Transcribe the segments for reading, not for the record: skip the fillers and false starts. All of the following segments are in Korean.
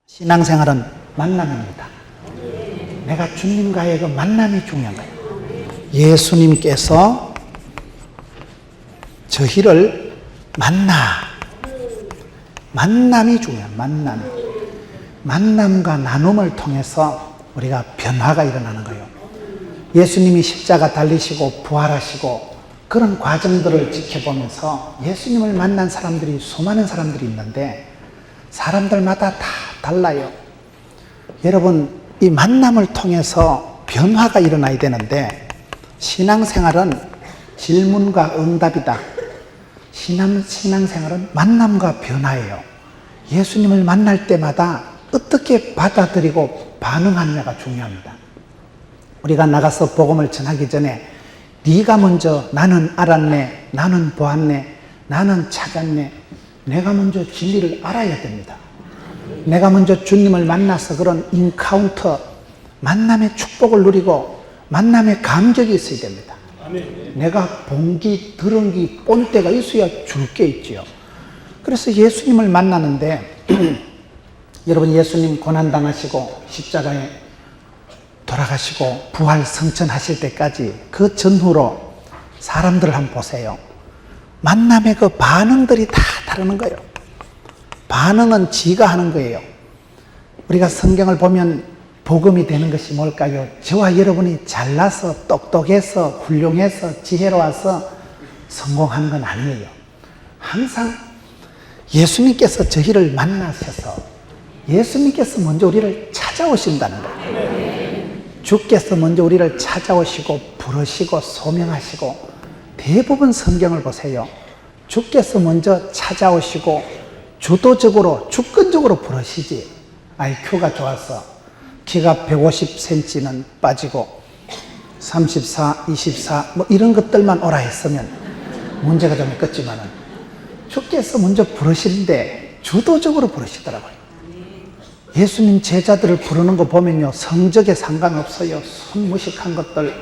신앙생활은 만남입니다. 내가 주님과의 그 만남이 중요한 거예요. 예수님께서 저희를 만남이 중요한 만남과 나눔을 통해서 우리가 변화가 일어나는 거예요. 예수님이 십자가 달리시고 부활하시고 그런 과정들을 지켜보면서 예수님을 만난 사람들이 수많은 사람들이 있는데 사람들마다 다 달라요. 여러분, 이 만남을 통해서 변화가 일어나야 되는데 신앙생활은 질문과 응답이다. 신앙생활은 만남과 변화예요. 예수님을 만날 때마다 어떻게 받아들이고 반응하느냐가 중요합니다. 우리가 나가서 복음을 전하기 전에 네가 먼저 나는 알았네, 나는 보았네, 나는 찾았네, 내가 먼저 진리를 알아야 됩니다. 내가 먼저 주님을 만나서 그런 인카운터, 만남의 축복을 누리고 만남의 감격이 있어야 됩니다. 내가 본기, 들은기, 본때가 있어야 줄 게 있지요. 그래서 예수님을 만나는데 여러분, 예수님 고난당하시고 십자가에 돌아가시고 부활 성천하실 때까지 그 전후로 사람들을 한번 보세요. 만남의 그 반응들이 다 다르는 거예요. 반응은 지가 하는 거예요. 우리가 성경을 보면 복음이 되는 것이 뭘까요? 저와 여러분이 잘나서 똑똑해서 훌륭해서 지혜로워서 성공하는 건 아니에요. 항상 예수님께서 저희를 만나셔서 예수님께서 먼저 우리를 찾아오신다는 거예요. 주께서 먼저 우리를 찾아오시고 부르시고 소명하시고, 대부분 성경을 보세요. 주께서 먼저 찾아오시고 주도적으로 주권적으로 부르시지. IQ가 좋아서 키가 150cm는 빠지고 34, 24 뭐 이런 것들만 오라 했으면 문제가 좀 있겠지만은 주께서 먼저 부르시는데 주도적으로 부르시더라고요. 예수님 제자들을 부르는 거 보면요, 성적에 상관없어요. 손무식한 것들,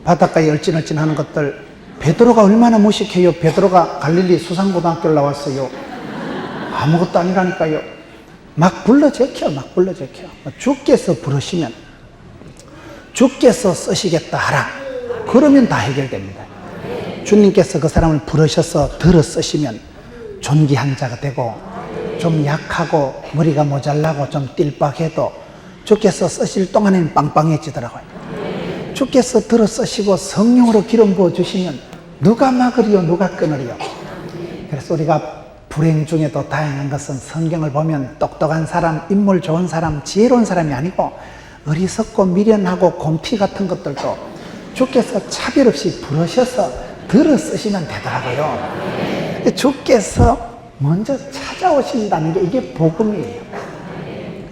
바닷가에 얼찐얼찐하는 것들. 베드로가 얼마나 무식해요. 베드로가 갈릴리 수산고등학교를 나왔어요. 아무것도 아니라니까요. 막 불러 제켜. 주께서 부르시면, 주께서 쓰시겠다 하라. 그러면 다 해결됩니다. 주님께서 그 사람을 부르셔서 들어 쓰시면 존귀한 자가 되고, 좀 약하고 머리가 모자라고 좀 띨빡해도 주께서 쓰실 동안에는 빵빵해지더라고요. 주께서 들어 쓰시고 성령으로 기름 부어주시면 누가 막으리요, 누가 끊으리요. 그래서 우리가 불행 중에도 다행한 것은 성경을 보면 똑똑한 사람, 인물 좋은 사람, 지혜로운 사람이 아니고 어리석고 미련하고 곰티 같은 것들도 주께서 차별 없이 부르셔서 들어 쓰시면 되더라고요. 주께서 먼저 찾아오신다는 게 이게 복음이에요.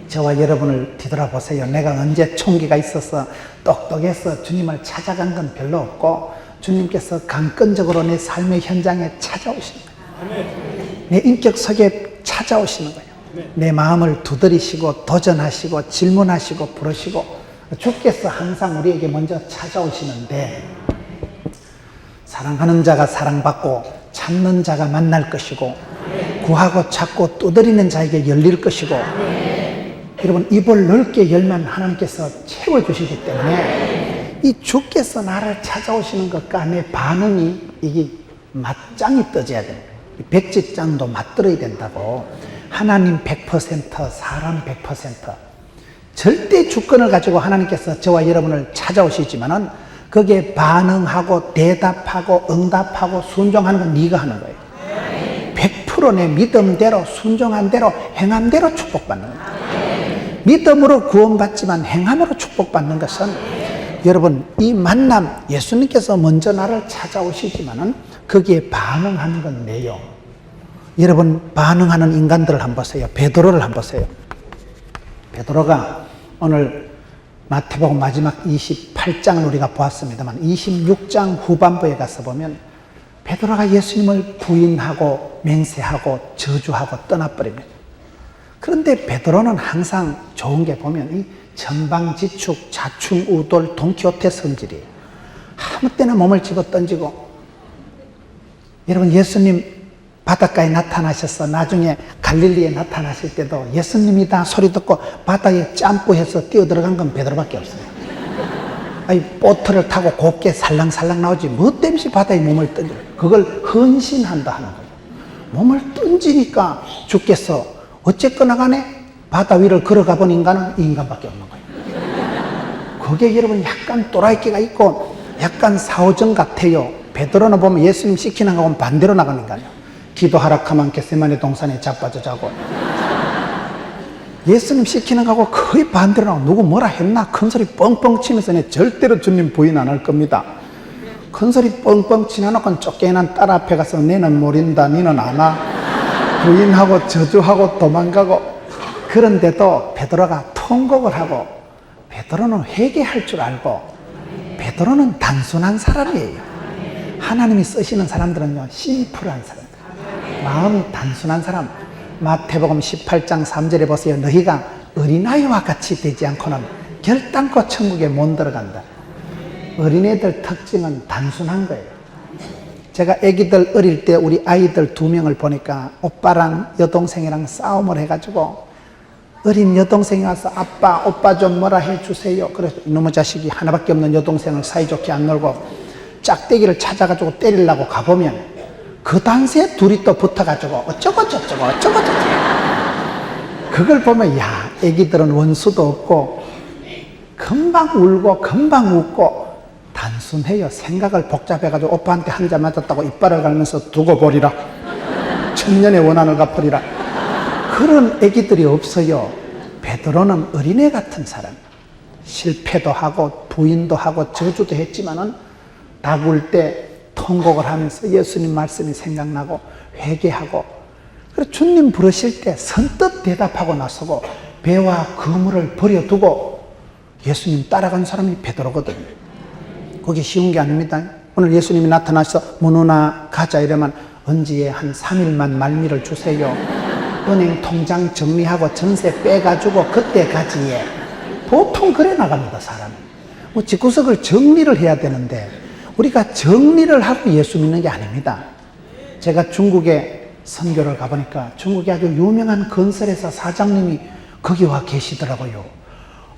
저와 여러분을 뒤돌아보세요. 내가 언제 총기가 있어서 똑똑해서 주님을 찾아간 건 별로 없고, 주님께서 강건적으로 내 삶의 현장에 찾아오시는 거예요. 내 인격 속에 찾아오시는 거예요. 내 마음을 두드리시고 도전하시고 질문하시고 부르시고, 주께서 항상 우리에게 먼저 찾아오시는데, 사랑하는 자가 사랑받고 찾는 자가 만날 것이고 구하고 찾고 두드리는 자에게 열릴 것이고, 여러분, 입을 넓게 열면 하나님께서 채워주시기 때문에 이 주께서 나를 찾아오시는 것과 내 반응이 이게 맞짱이 떠져야 됩니다. 백지장도 맞들어야 된다고. 하나님 100%, 사람 100%. 절대 주권을 가지고 하나님께서 저와 여러분을 찾아오시지만은 거기에 반응하고 대답하고 응답하고 순종하는 건 네가 하는 거예요. 100% 내 믿음대로 순종한 대로 행함대로 축복받는 거예요. 믿음으로 구원받지만 행함으로 축복받는 것은, 여러분, 이 만남, 예수님께서 먼저 나를 찾아오시지만은 거기에 반응하는 건 내요. 여러분, 반응하는 인간들을 한번 보세요. 베드로를 한번 보세요. 베드로가 오늘 마태복음 마지막 28장을 우리가 보았습니다만 26장 후반부에 가서 보면 베드로가 예수님을 부인하고 맹세하고 저주하고 떠나버립니다. 그런데 베드로는 항상 좋은 게 보면 이 전방지축, 좌충우돌, 돈키호테 성질이에요. 아무 때나 몸을 집어 던지고 여러분, 예수님 바닷가에 나타나셔서 나중에 갈릴리에 나타나실 때도 예수님이다 소리 듣고 바다에 짬뿌해서 뛰어들어간 건 베드로밖에 없어요. 아니, 보트를 타고 곱게 살랑살랑 나오지 뭐 땜시 바다에 몸을 던져. 그걸 헌신한다 하는 거예요. 몸을 던지니까 죽겠어. 어쨌거나 간에 바다 위를 걸어가 본 인간은 이 인간밖에 없는 거예요. 그게 여러분 약간 또라이끼가 있고 약간 사오정 같아요. 베드로는 보면 예수님 시키는 거하고는 반대로 나가는 인간이에요. 기도하라 하면 겟세마네 동산에 자빠져 자고, 예수님 시키는 거하고 거의 반대로 나가고, 누구 뭐라 했나 큰 소리 뻥뻥 치면서 내 절대로 주님 부인 안 할 겁니다. 큰 소리 뻥뻥 치나놓고 쫓겨난 딸 앞에 가서 너는 모른다, 너는 안 와, 부인하고 저주하고 도망가고. 그런데도 베드로가 통곡을 하고, 베드로는 회개할 줄 알고, 베드로는 단순한 사람이에요. 하나님이 쓰시는 사람들은요, 심플한 사람, 마음이 단순한 사람. 마태복음 18장 3절에 보세요. 너희가 어린아이와 같이 되지 않고는 결단코 천국에 못 들어간다. 어린애들 특징은 단순한 거예요. 제가 아기들 어릴 때 우리 아이들 2명을 보니까 오빠랑 여동생이랑 싸움을 해가지고 어린 여동생이 와서 아빠, 오빠 좀 뭐라 해주세요. 그래서 이놈의 자식이 하나밖에 없는 여동생을 사이좋게 안 놀고 짝대기를 찾아가지고 때리려고 가보면 그 당시에 둘이 또 붙어가지고 어쩌고 저쩌고 어쩌고 저쩌고. 그걸 보면 야, 애기들은 원수도 없고 금방 울고 금방 웃고 단순해요. 생각을 복잡해가지고 오빠한테 한 자 맞았다고 이빨을 갈면서 두고 보리라, 천년의 원한을 갚으리라. 그런 애기들이 없어요. 베드로는 어린애 같은 사람. 실패도 하고 부인도 하고 저주도 했지만은 닭 울 때 통곡을 하면서 예수님 말씀이 생각나고 회개하고, 그리고 주님 부르실 때 선뜻 대답하고 나서고 배와 그물을 버려두고 예수님 따라간 사람이 베드로거든요. 그게 쉬운 게 아닙니다. 오늘 예수님이 나타나서 문우나 가자 이러면 언지에 한 3일만 말미를 주세요. 은행 통장 정리하고 전세 빼가지고 그때 가지에. 보통 그래 나갑니다, 사람은. 뭐 집구석을 정리를 해야 되는데 우리가 정리를 하고 예수 믿는 게 아닙니다. 제가 중국에 선교를 가보니까 중국에 아주 유명한 건설회사 사장님이 거기 와 계시더라고요.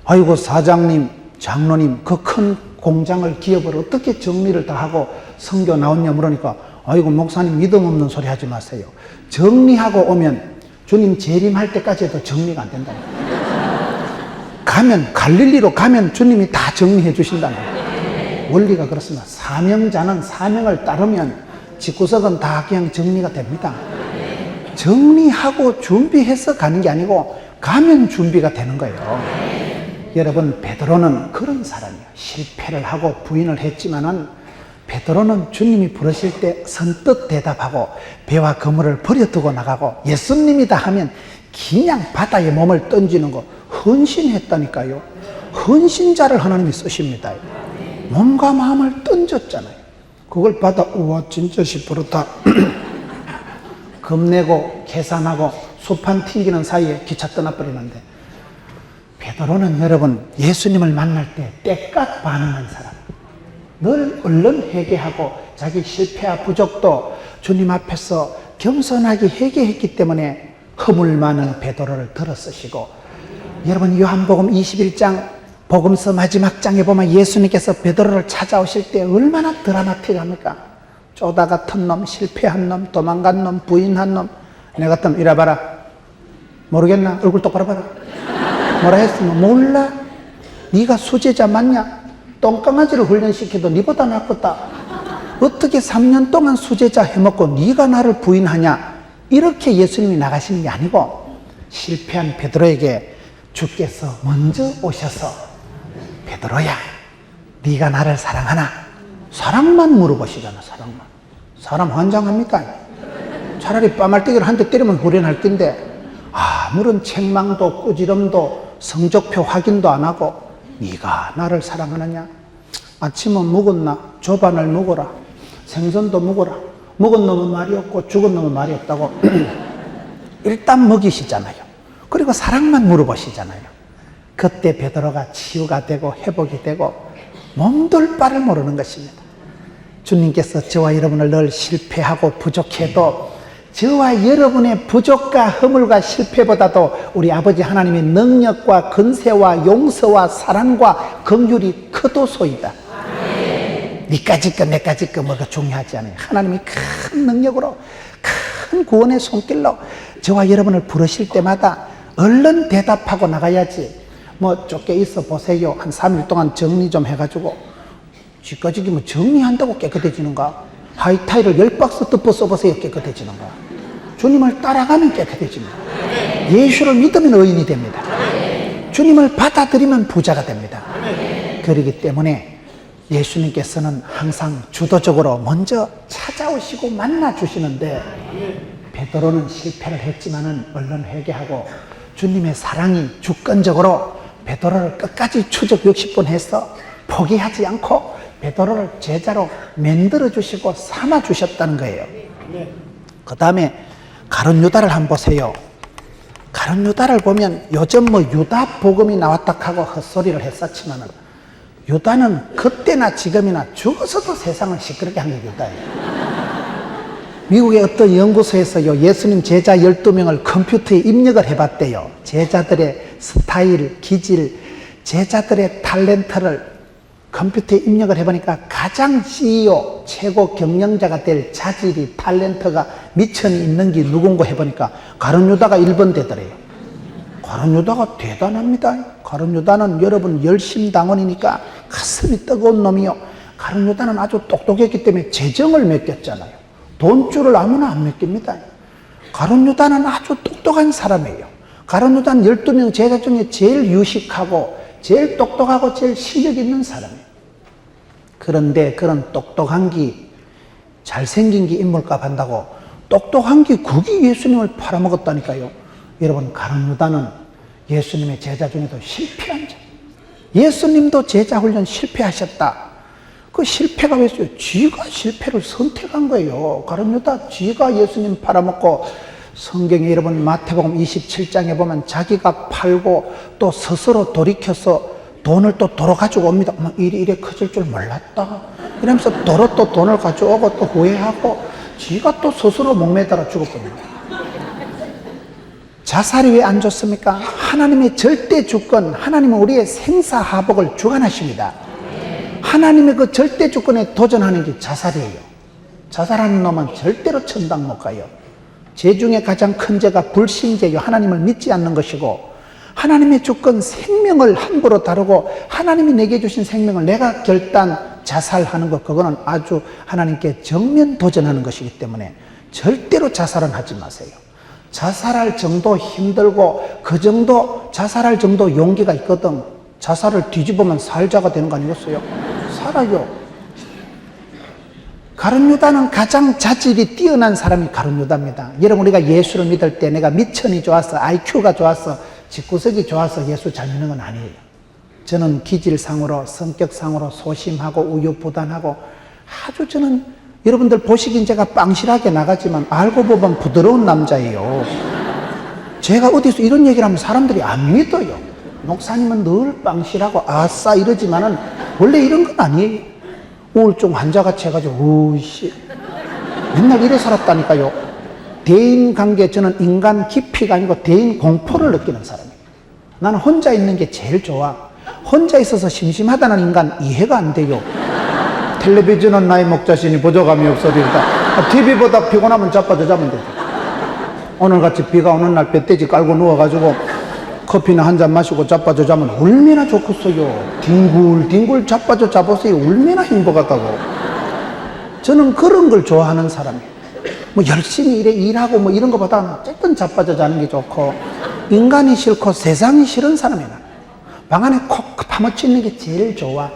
아이고 사장님, 장로님, 그 큰 공장을 기업을 어떻게 정리를 다 하고 선교 나왔냐 물으니까 아이고 목사님 믿음 없는 소리 하지 마세요. 정리하고 오면 주님 재림할 때까지 해도 정리가 안 된다고. 가면 갈릴리로 가면 주님이 다 정리해 주신다는 거예요. 원리가 그렇습니다. 사명자는 사명을 따르면 집구석은 다 그냥 정리가 됩니다. 정리하고 준비해서 가는 게 아니고 가면 준비가 되는 거예요. 여러분, 베드로는 그런 사람이에요. 실패를 하고 부인을 했지만은 베드로는 주님이 부르실 때 선뜻 대답하고 배와 그물을 버려두고 나가고 예수님이다 하면 그냥 바다에 몸을 던지는 거 헌신했다니까요. 헌신자를 하나님이 쓰십니다. 몸과 마음을 던졌잖아요. 그걸 받아 우와 진짜 시퍼렇다 겁내고 계산하고 수판 튕기는 사이에 기차 떠나버리는데, 베드로는 여러분 예수님을 만날 때 때깍 반응한 사람. 늘 얼른 회개하고 자기 실패와 부족도 주님 앞에서 겸손하게 회개했기 때문에 허물 많은 베드로를 들어 쓰시고, 여러분 요한복음 21장 복음서 마지막 장에 보면 예수님께서 베드로를 찾아오실 때 얼마나 드라마틱합니까? 쪼다 같은 놈, 실패한 놈, 도망간 놈, 부인한 놈. 내가 같으면 이래 봐라. 모르겠나? 얼굴 똑바로 봐라. 뭐라 했으면 몰라? 네가 수제자 맞냐? 똥강아지를 훈련시켜도 네보다 낫겠다. 어떻게 3년 동안 수제자 해먹고 네가 나를 부인하냐? 이렇게 예수님이 나가시는 게 아니고 실패한 베드로에게 주께서 먼저 오셔서 베드로야, 네가 나를 사랑하나? 사랑만 물어보시잖아. 사랑만. 사람 환장합니까? 차라리 빠말대기를 한 대 때리면 후련할 텐데 아무런 책망도 꾸지럼도 성적표 확인도 안 하고 네가 나를 사랑하느냐? 아침은 묵었나? 조반을 묵어라. 생선도 묵어라. 묵은 놈은 말이 없고 죽은 놈은 말이 없다고 일단 먹이시잖아요. 그리고 사랑만 물어보시잖아요. 그때 베드로가 치유가 되고 회복이 되고 몸둘 바를 모르는 것입니다. 주님께서 저와 여러분을 늘 실패하고 부족해도 저와 여러분의 부족과 허물과 실패보다도 우리 아버지 하나님의 능력과 근세와 용서와 사랑과 긍휼이 크도소이다. 니까지 거 내까지 거 뭐가 중요하지 않아요. 하나님이 큰 능력으로 큰 구원의 손길로 저와 여러분을 부르실 때마다 얼른 대답하고 나가야지. 뭐 쫓겨 있어 보세요. 한 3일 동안 정리 좀 해가지고 쥐까지 뭐 정리한다고 깨끗해지는가? 하이타이를 10박스 덮어 써보세요. 깨끗해지는가? 주님을 따라가면 깨끗해집니다. 예수를 믿으면 의인이 됩니다. 주님을 받아들이면 부자가 됩니다. 그렇기 때문에 예수님께서는 항상 주도적으로 먼저 찾아오시고 만나주시는데 베드로는 실패를 했지만은 얼른 회개하고 주님의 사랑이 주권적으로 베드로를 끝까지 추적 60분 해서 포기하지 않고 베드로를 제자로 만들어 주시고 삼아 주셨다는 거예요. 그 다음에 가룟 유다를 한번 보세요. 가룟 유다를 보면 요즘 뭐 유다 복음이 나왔다 하고 헛소리를 했었지만은 유다는 그때나 지금이나 죽어서도 세상을 시끄럽게 한 게 유다예요. 미국의 어떤 연구소에서요, 예수님 제자 12명을 컴퓨터에 입력을 해봤대요. 제자들의 스타일, 기질, 제자들의 탤런트를 컴퓨터에 입력을 해보니까 가장 CEO, 최고 경영자가 될 자질이, 탤런트가 미천이 있는 게 누군가 해보니까 가룟 유다가 1번 되더래요. 가룟 유다가 대단합니다. 가룟 유다는 여러분 열심당원이니까 가슴이 뜨거운 놈이요. 가룟 유다는 아주 똑똑했기 때문에 재정을 맡겼잖아요. 돈줄을 아무나 안 맡깁니다. 가룟 유다는 아주 똑똑한 사람이에요. 가룟 유다는 12명 제자 중에 제일 유식하고 제일 똑똑하고 제일 실력 있는 사람이에요. 그런데 그런 똑똑한 게 잘생긴 게 인물값 한다고 똑똑한 게 그게 예수님을 팔아먹었다니까요. 여러분, 가룟 유다는 예수님의 제자 중에도 실패한 자. 예수님도 제자 훈련 실패하셨다. 그 실패가 왜 있어요? 쥐가 실패를 선택한 거예요. 가룟 유다, 쥐가 예수님 팔아먹고, 성경에 여러분 마태복음 27장에 보면 자기가 팔고 또 스스로 돌이켜서 돈을 또 도로 가지고 옵니다. 이래 커질 줄 몰랐다. 이러면서 도로 또 돈을 가져오고 또 후회하고 쥐가 또 스스로 목매달아 죽어버립니다. 자살이 왜 안 좋습니까? 하나님의 절대 주권, 하나님은 우리의 생사하복을 주관하십니다. 하나님의 그 절대 주권에 도전하는 게 자살이에요. 자살하는 놈은 절대로 천당 못 가요. 죄 중에 가장 큰 죄가 불신죄요. 하나님을 믿지 않는 것이고, 하나님의 주권 생명을 함부로 다루고 하나님이 내게 주신 생명을 내가 결단 자살하는 것, 그거는 아주 하나님께 정면 도전하는 것이기 때문에 절대로 자살은 하지 마세요. 자살할 정도 힘들고 그 정도 자살할 정도 용기가 있거든. 자살을 뒤집으면 살자가 되는 거 아니겠어요? 살아요. 가룟 유다는 가장 자질이 뛰어난 사람이 가룟 유다입니다. 여러분, 우리가 예수를 믿을 때 내가 미천이 좋아서 IQ가 좋아서 집구석이 좋아서 예수 잘 믿는 건 아니에요. 저는 기질상으로 성격상으로 소심하고 우유부단하고 아주 저는 여러분들 보시기엔 제가 빵실하게 나가지만 알고 보면 부드러운 남자예요. 제가 어디서 이런 얘기를 하면 사람들이 안 믿어요. 목사님은 늘 빵실하고 아싸 이러지만은 원래 이런 건 아니에요. 우울증 환자같이 해가지고 우씨 맨날 이래 살았다니까요. 대인관계, 저는 인간 깊이가 아니고 대인 공포를 느끼는 사람이에요. 나는 혼자 있는 게 제일 좋아. 혼자 있어서 심심하다는 인간 이해가 안 돼요. 텔레비전은 나의 목자시니 보조감이 없어리다. TV보다 피곤하면 자빠져 자면 되죠. 오늘같이 비가 오는 날 뱃돼지 깔고 누워가지고 커피나 한잔 마시고 자빠져 자면 얼마나 좋겠어요. 뒹굴뒹굴 자빠져 자보세요. 얼마나 행복하다고. 저는 그런 걸 좋아하는 사람이에요. 뭐 열심히 일하고 뭐 이런 것보다는 어쨌든 자빠져 자는 게 좋고, 인간이 싫고 세상이 싫은 사람이야. 방 안에 콕 파묻혀 있는 게 제일 좋아.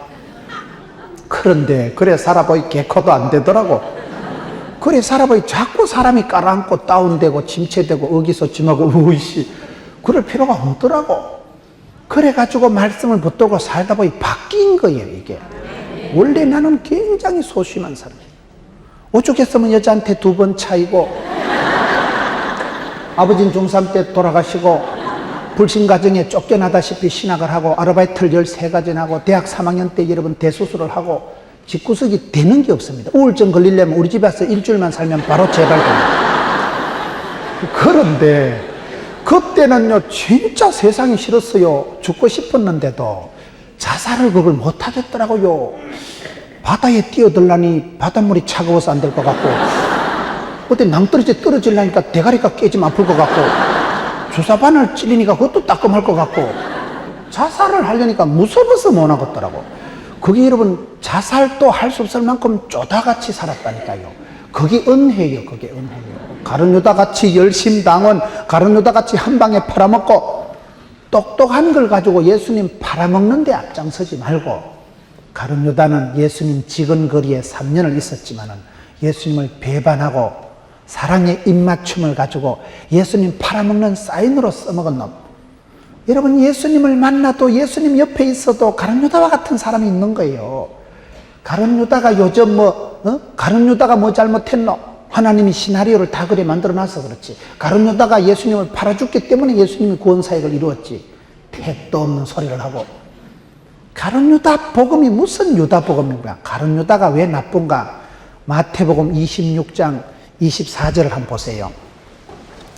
그런데 그래 살아보니 개코도 안 되더라고. 그래 살아보니 자꾸 사람이 깔아앉고 다운되고 침체되고 의기소침하고 우이씨 그럴 필요가 없더라고. 그래가지고 말씀을 붙들고 살다 보니 바뀐 거예요. 이게 원래 나는 굉장히 소심한 사람이에요. 오죽했으면 여자한테 2번 차이고, 아버지는 중3 때 돌아가시고 불신가정에 쫓겨나다시피 신학을 하고 아르바이트를 13가지나 하고 대학 3학년 때 여러분 대수술을 하고 집구석이 되는 게 없습니다. 우울증 걸리려면 우리 집에 와서 일주일만 살면 바로 재발됩니다. 그런데 그때는요 진짜 세상이 싫었어요. 죽고 싶었는데도 자살을 그걸 못하겠더라고요. 바다에 뛰어들라니 바닷물이 차가워서 안 될 것 같고, 어디 낭떠러지에 떨어지려니까 대가리가 깨지면 아플 것 같고, 주사바늘 찔리니까 그것도 따끔할 것 같고, 자살을 하려니까 무서워서 못 하겠더라고. 그게 여러분 자살도 할 수 없을 만큼 쪼다같이 살았다니까요. 그게 은혜예요. 그게 은혜예요. 가룟 유다같이 열심당원, 가룟 유다같이 한 방에 팔아먹고, 똑똑한 걸 가지고 예수님 팔아먹는 데 앞장서지 말고, 가룟 유다는 예수님 지근거리에 3년을 있었지만은 예수님을 배반하고 사랑의 입맞춤을 가지고 예수님 팔아먹는 사인으로 써먹은 놈. 여러분, 예수님을 만나도 예수님 옆에 있어도 가룟 유다와 같은 사람이 있는 거예요. 가룟 유다가 요즘 가룟 유다가 뭐 잘못했노? 하나님이 시나리오를 다 그래 만들어놔서 그렇지. 가룟 유다가 예수님을 팔아줬기 때문에 예수님이 구원사역을 이루었지. 택도 없는 소리를 하고. 가룟 유다 복음이 무슨 유다 복음인가? 가룟 유다가 왜 나쁜가? 마태복음 26장 24절을 한번 보세요.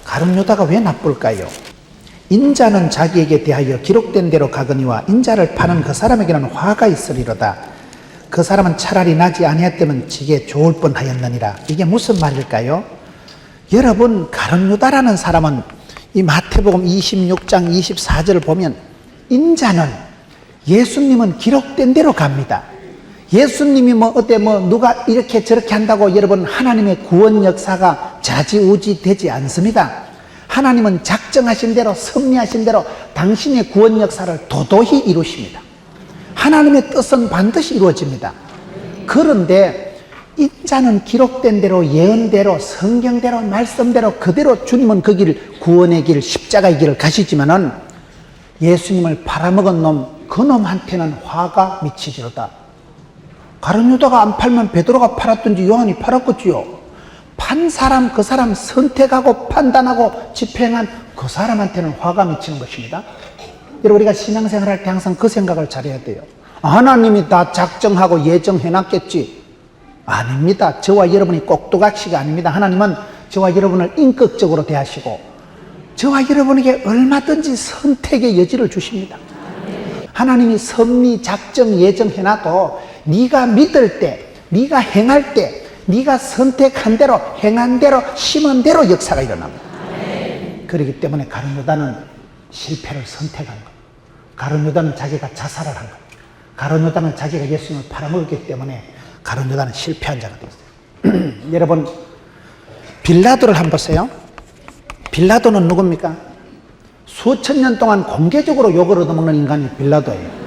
가룟 유다가 왜 나쁠까요? 인자는 자기에게 대하여 기록된 대로 가거니와 인자를 파는 그 사람에게는 화가 있으리로다. 그 사람은 차라리 나지 아니했다면 지게 좋을 뻔하였느니라. 이게 무슨 말일까요? 여러분, 가룟 유다라는 사람은 이 마태복음 26장 24절을 보면 인자는, 예수님은 기록된 대로 갑니다. 예수님이 누가 이렇게 저렇게 한다고 여러분 하나님의 구원 역사가 좌지우지 되지 않습니다. 하나님은 작정하신 대로, 섭리하신 대로 당신의 구원 역사를 도도히 이루십니다. 하나님의 뜻은 반드시 이루어집니다. 그런데 인자는 기록된 대로, 예언대로, 성경대로, 말씀대로 그대로 주님은 그 길, 구원의 길, 십자가의 길을 가시지만은 예수님을 팔아먹은 놈, 그 놈한테는 화가 미치지로다. 가룟 유다가 안 팔면 베드로가 팔았든지 요한이 팔았겠지요. 판 사람, 그 사람 선택하고 판단하고 집행한 그 사람한테는 화가 미치는 것입니다. 여러분, 우리가 신앙생활 할 때 항상 그 생각을 잘해야 돼요. 하나님이 다 작정하고 예정해놨겠지. 아닙니다. 저와 여러분이 꼭두각시가 아닙니다. 하나님은 저와 여러분을 인격적으로 대하시고 저와 여러분에게 얼마든지 선택의 여지를 주십니다. 하나님이 섭리, 작정, 예정해놔도 네가 믿을 때, 네가 행할 때, 네가 선택한 대로, 행한 대로, 심은 대로 역사가 일어납니다. 그렇기 때문에 가룟 유다는 실패를 선택한 거예요. 가룟 유다는 자기가 자살을 한 거예요. 가룟 유다는 자기가 예수님을 팔아먹었기 때문에 가룟 유다는 실패한 자가 되었어요. 여러분, 빌라도를 한번 보세요. 빌라도는 누굽니까? 수천 년 동안 공개적으로 욕을 얻어먹는 인간이 빌라도예요.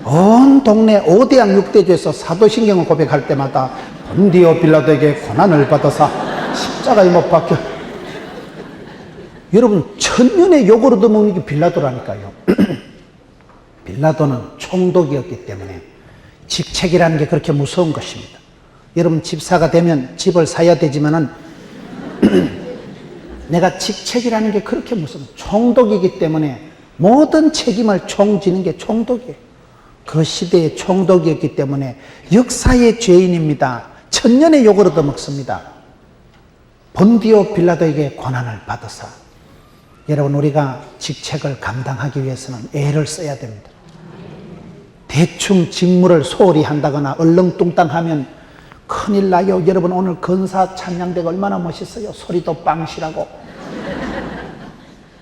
온 동네 5대양 6대주에서 사도신경을 고백할 때마다 본디오 빌라도에게 고난을 받아서 십자가에 못 박혀. 여러분, 천년의 욕을 얻어먹는 게 빌라도라니까요. 빌라도는 총독이었기 때문에 직책이라는 게 그렇게 무서운 것입니다. 여러분, 집사가 되면 집을 사야 되지만은 내가 직책이라는 게 그렇게 무서운, 총독이기 때문에 모든 책임을 총지는 게 총독이에요. 그 시대의 총독이었기 때문에 역사의 죄인입니다. 천년의 욕을 얻어먹습니다. 본디오 빌라도에게 고난을 받아서. 여러분, 우리가 직책을 감당하기 위해서는 애를 써야 됩니다. 대충 직무를 소홀히 한다거나 얼렁뚱땅하면 큰일 나요. 여러분, 오늘 건사 찬양대가 얼마나 멋있어요. 소리도 빵실하고.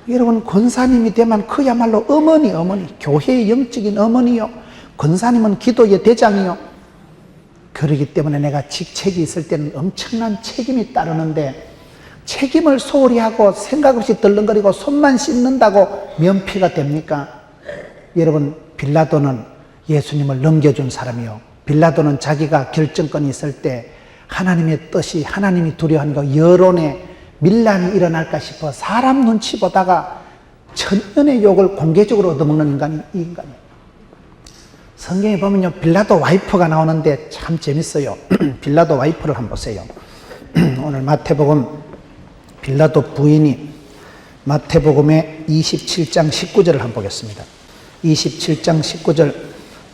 여러분, 권사님이 되면 그야말로 어머니, 교회의 영적인 어머니요. 권사님은 기도의 대장이요. 그러기 때문에 내가 직책이 있을 때는 엄청난 책임이 따르는데, 책임을 소홀히 하고 생각 없이 덜렁거리고 손만 씻는다고 면피가 됩니까? 여러분, 빌라도는 예수님을 넘겨준 사람이요. 빌라도는 자기가 결정권이 있을 때 하나님의 뜻이, 하나님이 두려워하는 거, 여론의 밀란이 일어날까 싶어 사람 눈치 보다가 천년의 욕을 공개적으로 얻어먹는 인간이 이 인간이에요. 성경에 보면요, 빌라도 와이프가 나오는데 참 재밌어요. 빌라도 와이프를 한번 보세요. 오늘 마태복음, 빌라도 부인이 마태복음의 27장 19절을 한번 보겠습니다. 27장 19절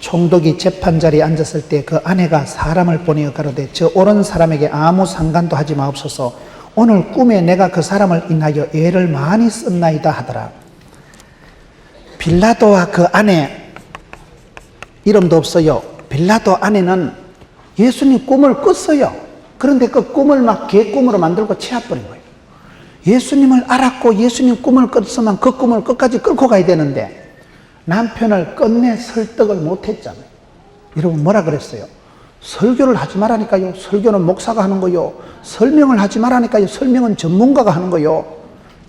총독이 재판 자리에 앉았을 때 그 아내가 사람을 보내어 가로되 저 옳은 사람에게 아무 상관도 하지 마옵소서. 오늘 꿈에 내가 그 사람을 인하여 애를 많이 썼나이다 하더라. 빌라도와 그 아내 이름도 없어요. 빌라도 아내는 예수님 꿈을 꿨어요. 그런데 그 꿈을 막 개꿈으로 만들고 치워버린 거예요. 예수님을 알았고 예수님 꿈을 꿨으면 그 꿈을 끝까지 끌고 가야 되는데 남편을 끝내 설득을 못했잖아요. 여러분 뭐라 그랬어요? 설교를 하지 말라니까요. 설교는 목사가 하는 거요. 설명을 하지 말라니까요. 설명은 전문가가 하는 거요.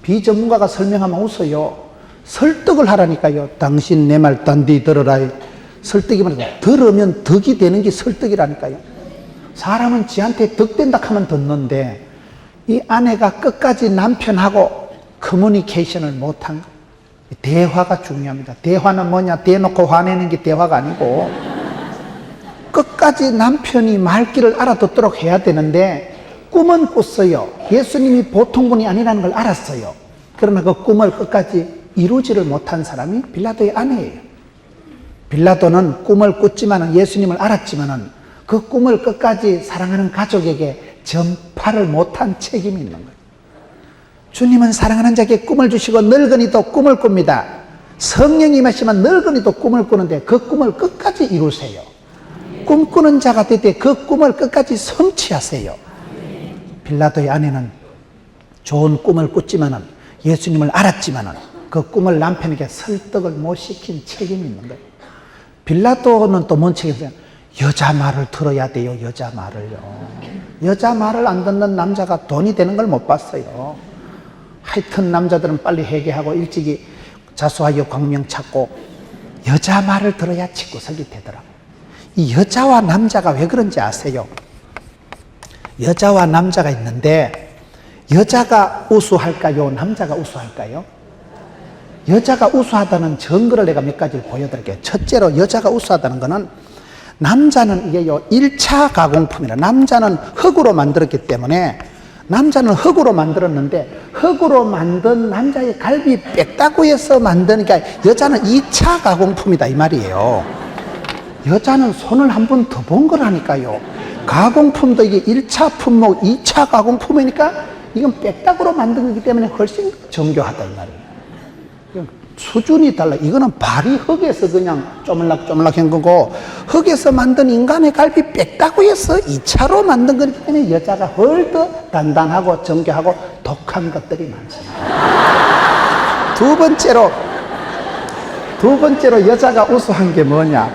비전문가가 설명하면 웃어요. 설득을 하라니까요. 당신 내 말 딴뒤 들어라. 설득이 말이야. 들으면 덕이 되는 게 설득이라니까요. 사람은 지한테 덕된다 하면 듣는데 이 아내가 끝까지 남편하고 커뮤니케이션을 못한 거예요. 대화가 중요합니다. 대화는 뭐냐? 대놓고 화내는 게 대화가 아니고 끝까지 남편이 말귀를 알아듣도록 해야 되는데 꿈은 꿨어요. 예수님이 보통 분이 아니라는 걸 알았어요. 그러나 그 꿈을 끝까지 이루지를 못한 사람이 빌라도의 아내예요. 빌라도는 꿈을 꿨지만 예수님을 알았지만 그 꿈을 끝까지 사랑하는 가족에게 전파를 못한 책임이 있는 거예요. 주님은 사랑하는 자에게 꿈을 주시고 늙은이도 꿈을 꿉니다. 성령이 임하시면 늙은이도 꿈을 꾸는데 그 꿈을 끝까지 이루세요. 꿈꾸는 자가 될 때 그 꿈을 끝까지 성취하세요. 빌라도의 아내는 좋은 꿈을 꿨지만은 예수님을 알았지만은 그 꿈을 남편에게 설득을 못 시킨 책임이 있는 거예요. 빌라도는 또 뭔 책임이세요? 여자 말을 들어야 돼요. 여자 말을요. 여자 말을 안 듣는 남자가 돈이 되는 걸 못 봤어요. 하여튼 남자들은 빨리 회개하고 일찍이 자수하여 광명 찾고 여자 말을 들어야 집구석이 되더라고요. 이 여자와 남자가 왜 그런지 아세요? 여자와 남자가 있는데 여자가 우수할까요? 남자가 우수할까요? 여자가 우수하다는 증거를 내가 몇 가지를 보여드릴게요. 첫째로 여자가 우수하다는 것은 남자는 이게요 1차 가공품이라 남자는 흙으로 만들었기 때문에 남자는 흙으로 만들었는데 흙으로 만든 남자의 갈비 뺐다고해서 만드니까 여자는 2차 가공품이다 이 말이에요. 여자는 손을 한 번 더 본 거라니까요. 가공품도 이게 1차 품목 2차 가공품이니까 이건 뺐다고로 만든 거기 때문에 훨씬 정교하다 이 말이에요. 수준이 달라. 이거는 발이 흙에서 그냥 쪼물락쪼물락 한 거고 흙에서 만든 인간의 갈비 뺐다고 해서 2차로 만든 거기 때문에 여자가 훨 더 단단하고 정교하고 독한 것들이 많습니다. 두 번째로 여자가 우수한 게 뭐냐?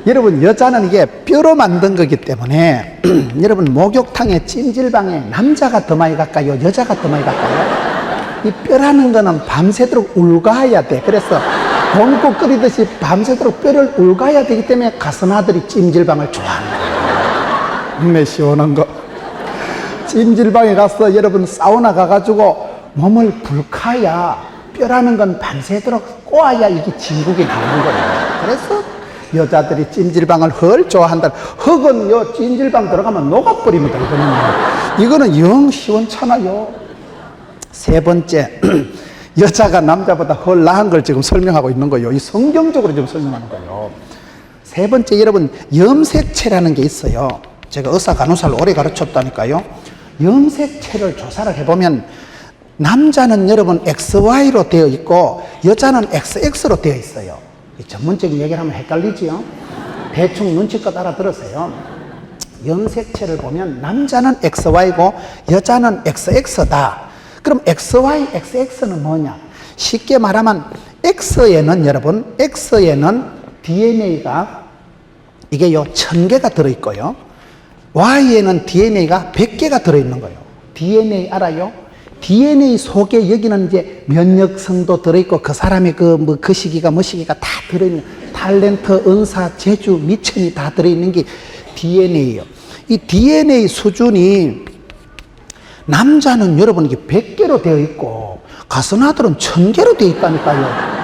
여러분 여자는 이게 뼈로 만든 거기 때문에 여러분 목욕탕에 찜질방에 남자가 더 많이 갈까요? 여자가 더 많이 갈까요? 이 뼈라는 거는 밤새도록 울가야 돼. 그래서 곰국 끓이듯이 밤새도록 뼈를 울가야 되기 때문에 가스나들이 찜질방을 좋아하는 거예요. 매 시원한 거. 찜질방에 가서 여러분 사우나 가가지고 몸을 불카야 뼈라는 건 밤새도록 꼬아야 이게 진국이 나오는 거예요. 그래서 여자들이 찜질방을 헐 좋아한다. 흙은 요 찜질방 들어가면 녹아버립니다. 이거는 영 시원찮아요. 세 번째, 여자가 남자보다 훨 나은 걸 지금 설명하고 있는 거예요. 이 성경적으로 지금 설명하는 거예요. 세 번째, 여러분 염색체라는 게 있어요. 제가 의사 간호사를 오래 가르쳤다니까요. 염색체를 조사를 해보면 남자는 여러분 XY로 되어 있고 여자는 XX로 되어 있어요. 전문적인 얘기를 하면 헷갈리지요. 대충 눈치껏 알아들으세요. 염색체를 보면 남자는 XY고 여자는 XX다. 그럼 XY, XX는 뭐냐? 쉽게 말하면 X에는 여러분, X에는 DNA가 이게요 1000개가 들어있고요. Y에는 DNA가 100개가 들어있는 거예요. DNA 알아요? DNA 속에 여기는 이제 면역성도 들어있고 그 사람의 그 시기가 뭐 시기가 다 들어있는 탤런트, 은사, 재주, 미천이 다 들어있는 게 DNA예요. 이 DNA 수준이 남자는 여러분 이게 100개로 되어 있고 가스나들은 1000개로 되어 있다니까요.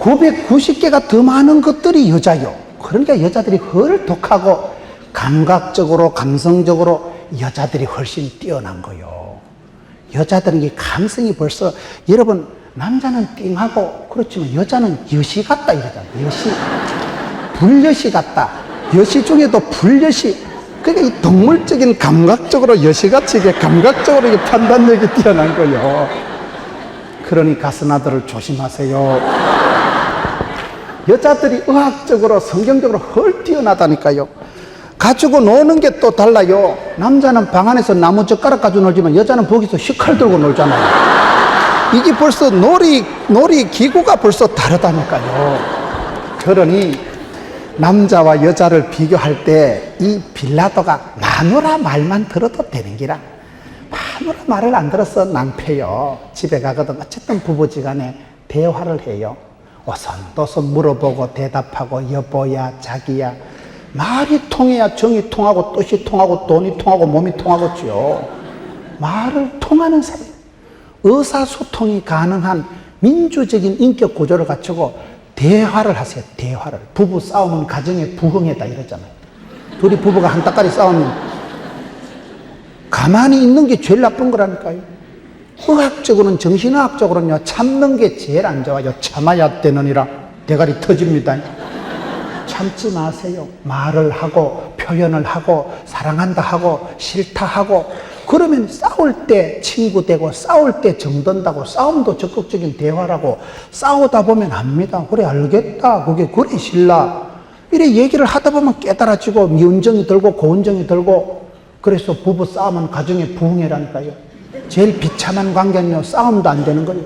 990개가 더 많은 것들이 여자요. 그러니까 여자들이 훨 독하고 감각적으로 감성적으로 여자들이 훨씬 뛰어난 거요. 여자들은 이 감성이 벌써 여러분 남자는 띵하고 그렇지만 여자는 여시 같다 이러잖아요. 여시 불엿이 같다. 엿이 중에도 불엿이, 그러니까 이 동물적인 감각적으로 엿이같이 이게 감각적으로 이게 판단력이 뛰어난 거예요. 그러니 가스나들을 조심하세요. 여자들이 의학적으로 성경적으로 헐 뛰어나다니까요. 가지고 노는 게 또 달라요. 남자는 방 안에서 나무 젓가락 가지고 놀지만 여자는 거기서 식칼 들고 놀잖아요. 이게 벌써 놀이 기구가 벌써 다르다니까요. 그러니 남자와 여자를 비교할 때 이 빌라도가 마누라 말만 들어도 되는 기라. 마누라 말을 안 들어서 낭패요. 집에 가거든 어쨌든 부부지간에 대화를 해요. 오선도선 물어보고 대답하고 여보야 자기야. 말이 통해야 정이 통하고 뜻이 통하고 돈이 통하고 몸이 통하겠지요. 말을 통하는 사람, 의사소통이 가능한 민주적인 인격 구조를 갖추고 대화를 하세요. 대화를. 부부 싸움은 가정의 부흥이다 이러잖아요. 둘이 부부가 한 따까리 싸우면 가만히 있는 게 제일 나쁜 거라니까요. 의학적으로는, 정신의학적으로는요, 참는 게 제일 안 좋아요. 참아야 되느니라 대가리 터집니다. 참지 마세요. 말을 하고 표현을 하고 사랑한다 하고 싫다 하고, 그러면 싸울 때 친구 되고 싸울 때 정든다고, 싸움도 적극적인 대화라고, 싸우다 보면 압니다. 그래 알겠다. 그게 그래 신라. 이래 얘기를 하다 보면 깨달아지고 미운정이 들고 고운정이 들고, 그래서 부부 싸움은 가정의 부흥이라니까요. 제일 비참한 관계는요, 싸움도 안 되는 거예요.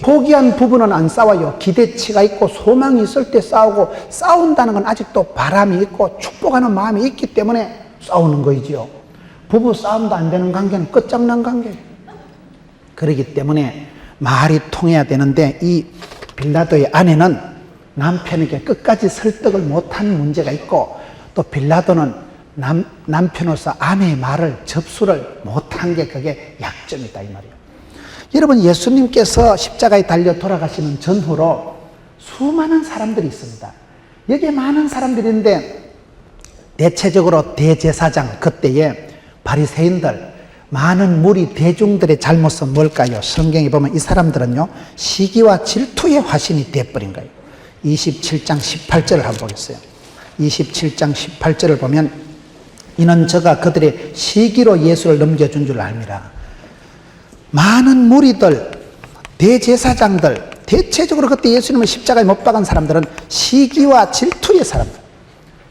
포기한 부부는 안 싸워요. 기대치가 있고 소망이 있을 때 싸우고, 싸운다는 건 아직도 바람이 있고 축복하는 마음이 있기 때문에 싸우는 거이지요. 부부 싸움도 안 되는 관계는 끝장난 관계예요. 그렇기 때문에 말이 통해야 되는데, 이 빌라도의 아내는 남편에게 끝까지 설득을 못한 문제가 있고, 또 빌라도는 남편으로서 아내의 말을 접수를 못한 게 그게 약점이다 이 말이에요. 여러분, 예수님께서 십자가에 달려 돌아가시는 전후로 수많은 사람들이 있습니다. 여기에 많은 사람들이 있는데, 대체적으로 대제사장, 그때의 바리새인들, 많은 무리 대중들의 잘못은 뭘까요? 성경에 보면 이 사람들은요, 시기와 질투의 화신이 되어버린 거예요. 27장 18절을 한번 보겠어요. 27장 18절을 보면, 이는 저가 그들의 시기로 예수를 넘겨준 줄 압니다. 많은 무리들, 대제사장들, 대체적으로 그때 예수님을 십자가에 못 박은 사람들은 시기와 질투의 사람들.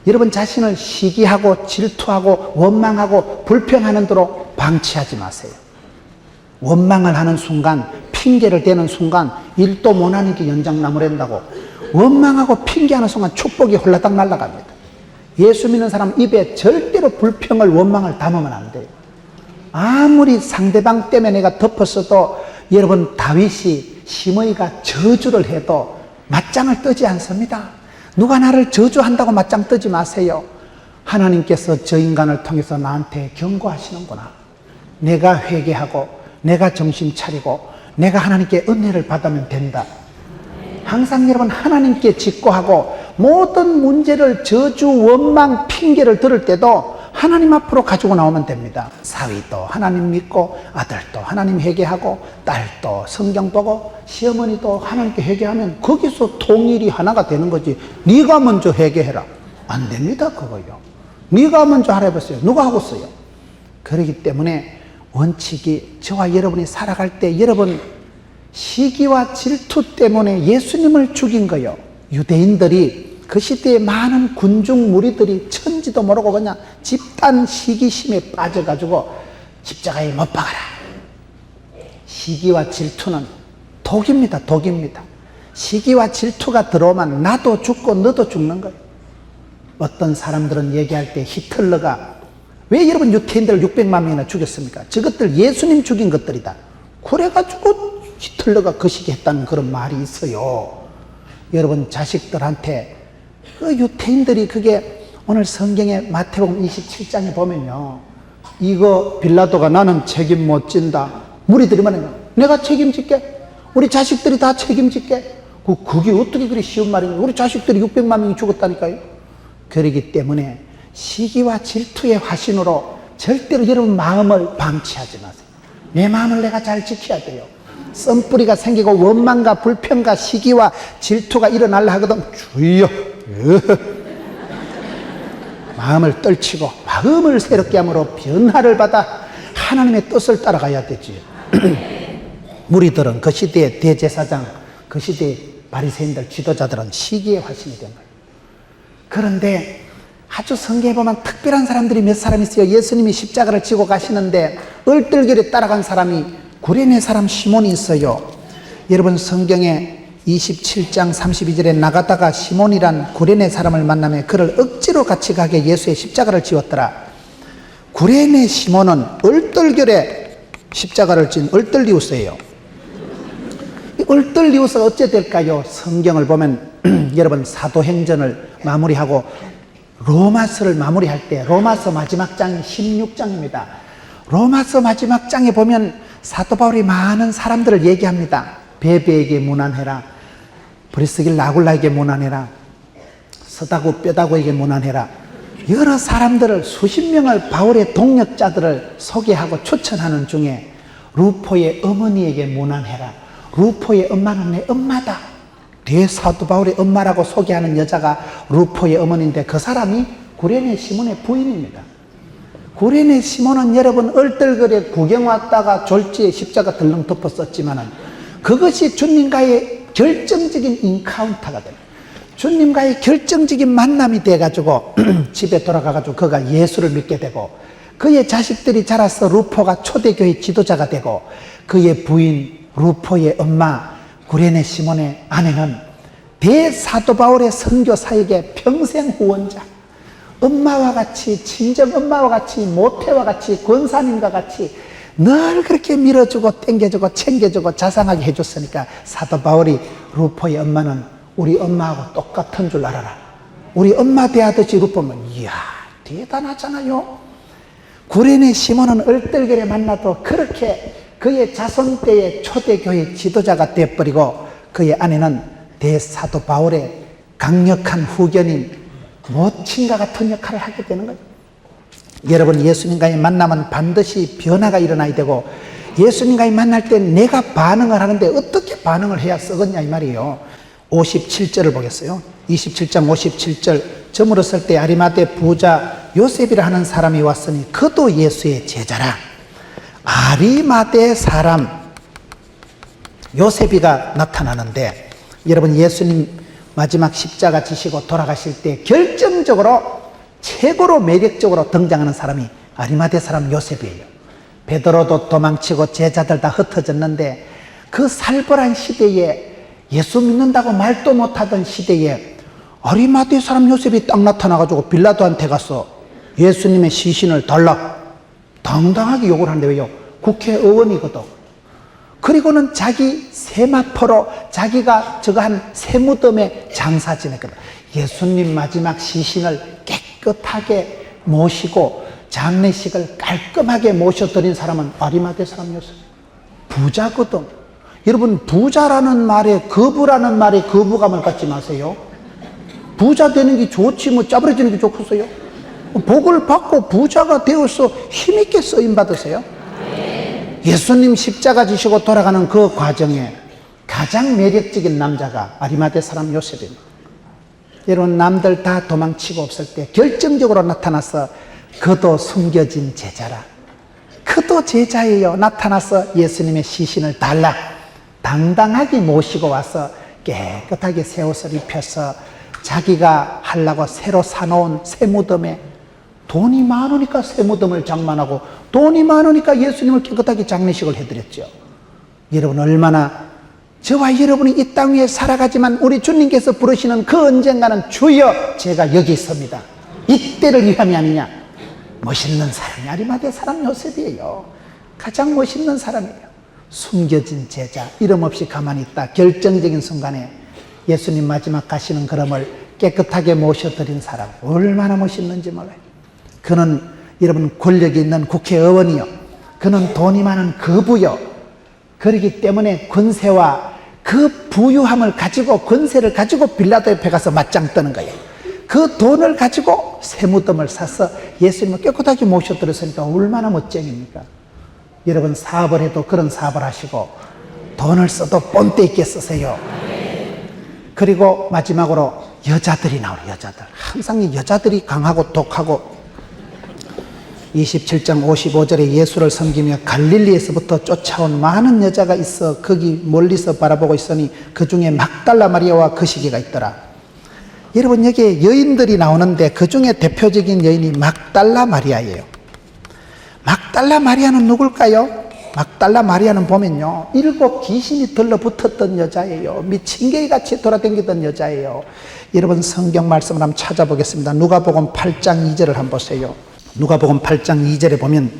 여러분 자신을 시기하고 질투하고 원망하고 불평하는 대로 방치하지 마세요. 원망을 하는 순간, 핑계를 대는 순간 일도 못하는 게 연장나무랜다고, 원망하고 핑계하는 순간 축복이 홀라당 날아갑니다. 예수 믿는 사람 입에 절대로 불평을, 원망을 담으면 안 돼요. 아무리 상대방 때문에 내가 덮었어도, 여러분 다윗이 시므이가 저주를 해도 맞짱을 뜨지 않습니다. 누가 나를 저주한다고 맞짱 뜨지 마세요. 하나님께서 저 인간을 통해서 나한테 경고하시는구나. 내가 회개하고 내가 정신 차리고 내가 하나님께 은혜를 받으면 된다. 항상 여러분 하나님께 직고하고, 모든 문제를 저주, 원망, 핑계를 들을 때도 하나님 앞으로 가지고 나오면 됩니다. 사위도 하나님 믿고, 아들도 하나님 회개하고, 딸도 성경 보고, 시어머니도 하나님께 회개하면 거기서 통일이 하나가 되는 거지. 네가 먼저 회개해라, 안 됩니다. 그거요. 네가 먼저 하라 해보세요. 누가 하고 있어요? 그렇기 때문에 원칙이, 저와 여러분이 살아갈 때 여러분 시기와 질투 때문에 예수님을 죽인 거요. 유대인들이 그 시대에 많은 군중 무리들이 천지도 모르고 그냥 집단 시기심에 빠져가지고 십자가에 못 박아라. 시기와 질투는 독입니다. 독입니다. 시기와 질투가 들어오면 나도 죽고 너도 죽는 거예요. 어떤 사람들은 얘기할 때 히틀러가 왜 여러분 유태인들을 600만 명이나 죽였습니까? 저것들 예수님 죽인 것들이다. 그래가지고 히틀러가 그 시기 했다는 그런 말이 있어요. 여러분 자식들한테, 그 유태인들이 그게 오늘 성경에 마태복음 27장에 보면요, 이거 빌라도가 나는 책임 못 진다. 무리들이 말하는 거야. 내가 책임질게. 우리 자식들이 다 책임질게. 그게 어떻게 그리 쉬운 말인가. 우리 자식들이 600만 명이 죽었다니까요. 그러기 때문에 시기와 질투의 화신으로 절대로 여러분 마음을 방치하지 마세요. 내 마음을 내가 잘 지켜야 돼요. 썸뿌리가 생기고 원망과 불평과 시기와 질투가 일어나려 하거든. 주여, 마음을 떨치고 마음을 새롭게 함으로 변화를 받아 하나님의 뜻을 따라가야 되지요. 무리들은 그 시대의 대제사장, 그 시대의 바리새인들 지도자들은 시기의 화신이 된 거예요. 그런데 아주 성경에 보면 특별한 사람들이 몇 사람 있어요. 예수님이 십자가를 지고 가시는데 얼떨결에 따라간 사람이 구레네 사람 시몬이 있어요. 여러분 성경에 27장 32절에 나가다가 시몬이란 구레네 사람을 만나며 그를 억지로 같이 가게 예수의 십자가를 지었더라. 구레네 시몬은 얼떨결에 십자가를 진 얼떨리우스예요. 이 얼떨리우스가 어째 될까요? 성경을 보면 여러분 사도행전을 마무리하고 로마서를 마무리할 때 로마서 마지막 장이 16장입니다. 로마서 마지막 장에 보면 사도 바울이 많은 사람들을 얘기합니다. 베베에게 문안해라, 브리스길 나굴라에게 문안해라, 서다구 뼈다구에게 문안해라. 여러 사람들을 수십 명을 바울의 동역자들을 소개하고 추천하는 중에 루포의 어머니에게 문안해라. 루포의 엄마는 내 엄마다. 대사도 바울의 엄마라고 소개하는 여자가 루포의 어머니인데 그 사람이 구레네 시몬의 부인입니다. 구레네 시몬은 여러분 얼떨결에 구경 왔다가 졸지에 십자가 덜렁 덮었었지만은 그것이 주님과의 결정적인 인카운터가 됩니다. 주님과의 결정적인 만남이 돼가지고 집에 돌아가가지고 그가 예수를 믿게 되고 그의 자식들이 자라서 루포가 초대교회 지도자가 되고 그의 부인 루포의 엄마 구레네 시몬의 아내는 대사도 바울의 선교 사역의 평생 후원자, 엄마와 같이 친정 엄마와 같이 모태와 같이 권사님과 같이 늘 그렇게 밀어주고 땡겨주고 챙겨주고 자상하게 해줬으니까 사도 바울이 루포의 엄마는 우리 엄마하고 똑같은 줄 알아라. 우리 엄마 대하듯이 루포면 이야 대단하잖아요. 구레네 시몬은 얼떨결에 만나도 그렇게 그의 자손 때의 초대교회 지도자가 되어버리고 그의 아내는 대사도 바울의 강력한 후견인 모친과 같은 역할을 하게 되는 거예요. 여러분 예수님과의 만남은 반드시 변화가 일어나야 되고 예수님과의 만날 때 내가 반응을 하는데 어떻게 반응을 해야 썩었냐 이 말이에요. 57절을 보겠어요. 27장 57절 저물었을 때 아리마대 부자 요셉이라 하는 사람이 왔으니 그도 예수의 제자라. 아리마대 사람 요셉이가 나타나는데 여러분 예수님 마지막 십자가 지시고 돌아가실 때 결정적으로 최고로 매력적으로 등장하는 사람이 아리마대 사람 요셉이에요. 베드로도 도망치고 제자들 다 흩어졌는데 그 살벌한 시대에 예수 믿는다고 말도 못하던 시대에 아리마대 사람 요셉이 딱 나타나가지고 빌라도한테 가서 예수님의 시신을 달라 당당하게 욕을 하는데 왜요? 국회의원이거든. 그리고는 자기 세마포로 자기가 저거 한 세무덤에 장사 지냈거든. 예수님 마지막 시신을 깨끗하게 모시고 장례식을 깔끔하게 모셔드린 사람은 아리마대 사람 요셉. 부자거든. 여러분 부자라는 말에 거부라는 말에 거부감을 갖지 마세요. 부자 되는 게 좋지 뭐 짜부러지는 게 좋겠어요? 복을 받고 부자가 되어서 힘있게 쓰임 받으세요. 예수님 십자가 지시고 돌아가는 그 과정에 가장 매력적인 남자가 아리마대 사람 요셉입니다. 여러분 남들 다 도망치고 없을 때 결정적으로 나타나서 그도 숨겨진 제자라. 그도 제자예요. 나타나서 예수님의 시신을 달라 당당하게 모시고 와서 깨끗하게 새 옷을 입혀서 자기가 하려고 새로 사놓은 새 무덤에 돈이 많으니까 새 무덤을 장만하고 돈이 많으니까 예수님을 깨끗하게 장례식을 해드렸죠. 여러분 얼마나 저와 여러분이 이 땅 위에 살아가지만 우리 주님께서 부르시는 그 언젠가는 주여 제가 여기 있습니다. 이때를 위함이 아니냐. 멋있는 사람이 아리마대 사람 요셉이에요. 가장 멋있는 사람이에요. 숨겨진 제자 이름 없이 가만히 있다 결정적인 순간에 예수님 마지막 가시는 걸음을 깨끗하게 모셔드린 사람 얼마나 멋있는지 몰라요. 그는 여러분 권력이 있는 국회의원이요. 그는 돈이 많은 거부요. 그렇기 때문에 권세와 그 부유함을 가지고 권세를 가지고 빌라도 옆에 가서 맞짱 뜨는 거예요. 그 돈을 가지고 세무덤을 사서 예수님을 깨끗하게 모셔드렸으니까 얼마나 멋쟁입니까? 여러분 사업을 해도 그런 사업을 하시고 돈을 써도 본때 있게 쓰세요. 그리고 마지막으로 여자들이 나오는 여자들. 항상 이 여자들이 강하고 독하고 27장 55절에 예수를 섬기며 갈릴리에서부터 쫓아온 많은 여자가 있어 거기 멀리서 바라보고 있으니 그 중에 막달라 마리아와 그 시기가 있더라. 여러분 여기에 여인들이 나오는데 그 중에 대표적인 여인이 막달라 마리아예요. 막달라 마리아는 누굴까요? 막달라 마리아는 보면요 7 귀신이 들러붙었던 여자예요. 미친 개같이 돌아다니던 여자예요. 여러분 성경 말씀을 한번 찾아보겠습니다. 누가복음 8장 2절을 한번 보세요. 누가복음 8장 2절에 보면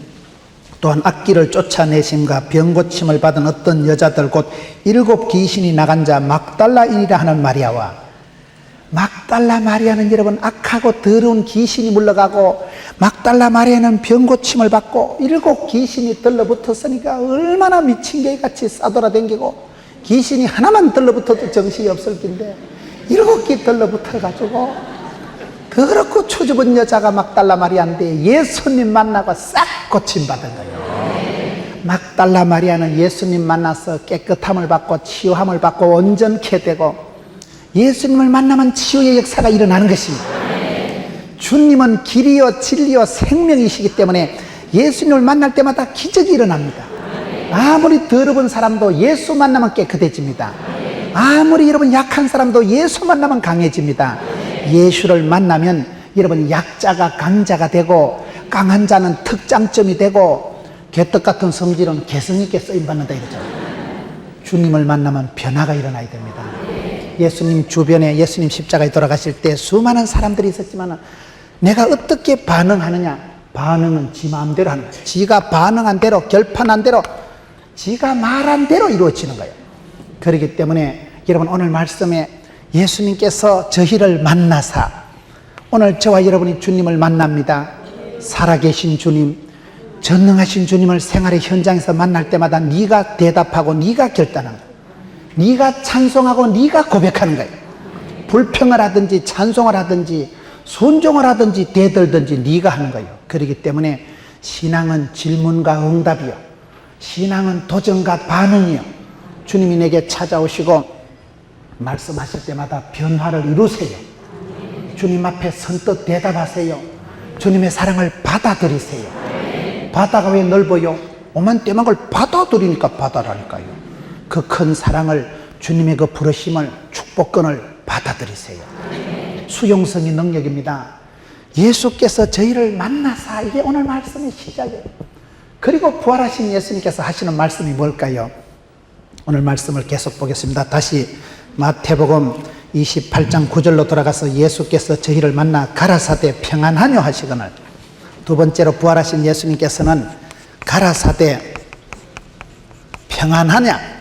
또한 악기를 쫓아내심과 병고침을 받은 어떤 여자들 곧 7 귀신이 나간 자 막달라인이라 하는 마리아와 막달라 마리아는 여러분 악하고 더러운 귀신이 물러가고 막달라 마리아는 병고침을 받고 7 귀신이 들러붙었으니까 얼마나 미친 개같이 싸돌아다니고 귀신이 하나만 들러붙어도 정신이 없을 텐데 7개 들러붙어가지고 더럽고 추접은 여자가 막달라 마리아인데 예수님 만나고 싹 고침받은 거예요. 막달라 마리아는 예수님 만나서 깨끗함을 받고 치유함을 받고 온전케 되고 예수님을 만나면 치유의 역사가 일어나는 것입니다. 주님은 길이요 진리요 생명이시기 때문에 예수님을 만날 때마다 기적이 일어납니다. 아무리 더러운 사람도 예수 만나면 깨끗해집니다. 아무리 여러분 약한 사람도 예수 만나면 강해집니다. 예수를 만나면 여러분 약자가 강자가 되고 강한 자는 특장점이 되고 개떡 같은 성질은 개성 있게 쓰임받는다 이러죠. 주님을 만나면 변화가 일어나야 됩니다. 예수님 주변에 예수님 십자가에 돌아가실 때 수많은 사람들이 있었지만 내가 어떻게 반응하느냐? 반응은 지 마음대로 하는 거예요. 지가 반응한 대로 결판한 대로 지가 말한 대로 이루어지는 거예요. 그렇기 때문에 여러분 오늘 말씀에 예수님께서 저희를 만나사 오늘 저와 여러분이 주님을 만납니다. 살아계신 주님, 전능하신 주님을 생활의 현장에서 만날 때마다 네가 대답하고 네가 결단하는 거예요. 네가 찬송하고 네가 고백하는 거예요. 불평을 하든지 찬송을 하든지 순종을 하든지 대들든지 네가 하는 거예요. 그렇기 때문에 신앙은 질문과 응답이요, 신앙은 도전과 반응이요. 주님이 내게 찾아오시고 말씀하실 때마다 변화를 이루세요. 주님 앞에 선뜻 대답하세요. 주님의 사랑을 받아들이세요. 바다가 왜 넓어요? 오만 떼만 걸 받아들이니까 바다라니까요. 그 큰 사랑을 주님의 그 부르심을 축복권을 받아들이세요. 수용성이 능력입니다. 예수께서 저희를 만나사 이게 오늘 말씀의 시작이에요. 그리고 부활하신 예수님께서 하시는 말씀이 뭘까요? 오늘 말씀을 계속 보겠습니다. 다시 마태복음 28장 9절로 돌아가서 예수께서 저희를 만나 가라사대 평안하뇨 하시거늘 두 번째로 부활하신 예수님께서는 가라사대 평안하냐?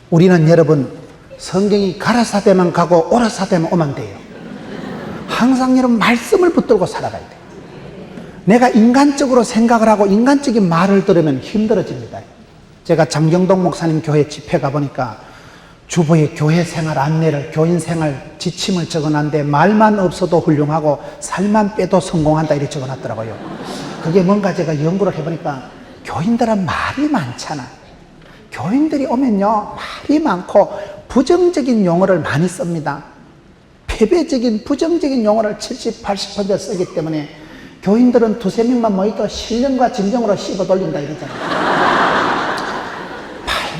우리는 여러분 성경이 가라사대만 가고 오라사대만 오면 돼요. 항상 여러분 말씀을 붙들고 살아가야 돼요. 내가 인간적으로 생각을 하고 인간적인 말을 들으면 힘들어집니다. 제가 장경동 목사님 교회 집회 가보니까 주보에 교회 생활 안내를, 교인 생활 지침을 적어놨는데 말만 없어도 훌륭하고 살만 빼도 성공한다 이렇게 적어놨더라고요. 그게 뭔가 제가 연구를 해보니까 교인들은 말이 많잖아. 교인들이 오면요 말이 많고 부정적인 용어를 많이 씁니다. 패배적인 부정적인 용어를 70, 80% 쓰기 때문에 교인들은 두세 명만 모이도 신령과 진정으로 씹어 돌린다 이러잖아요.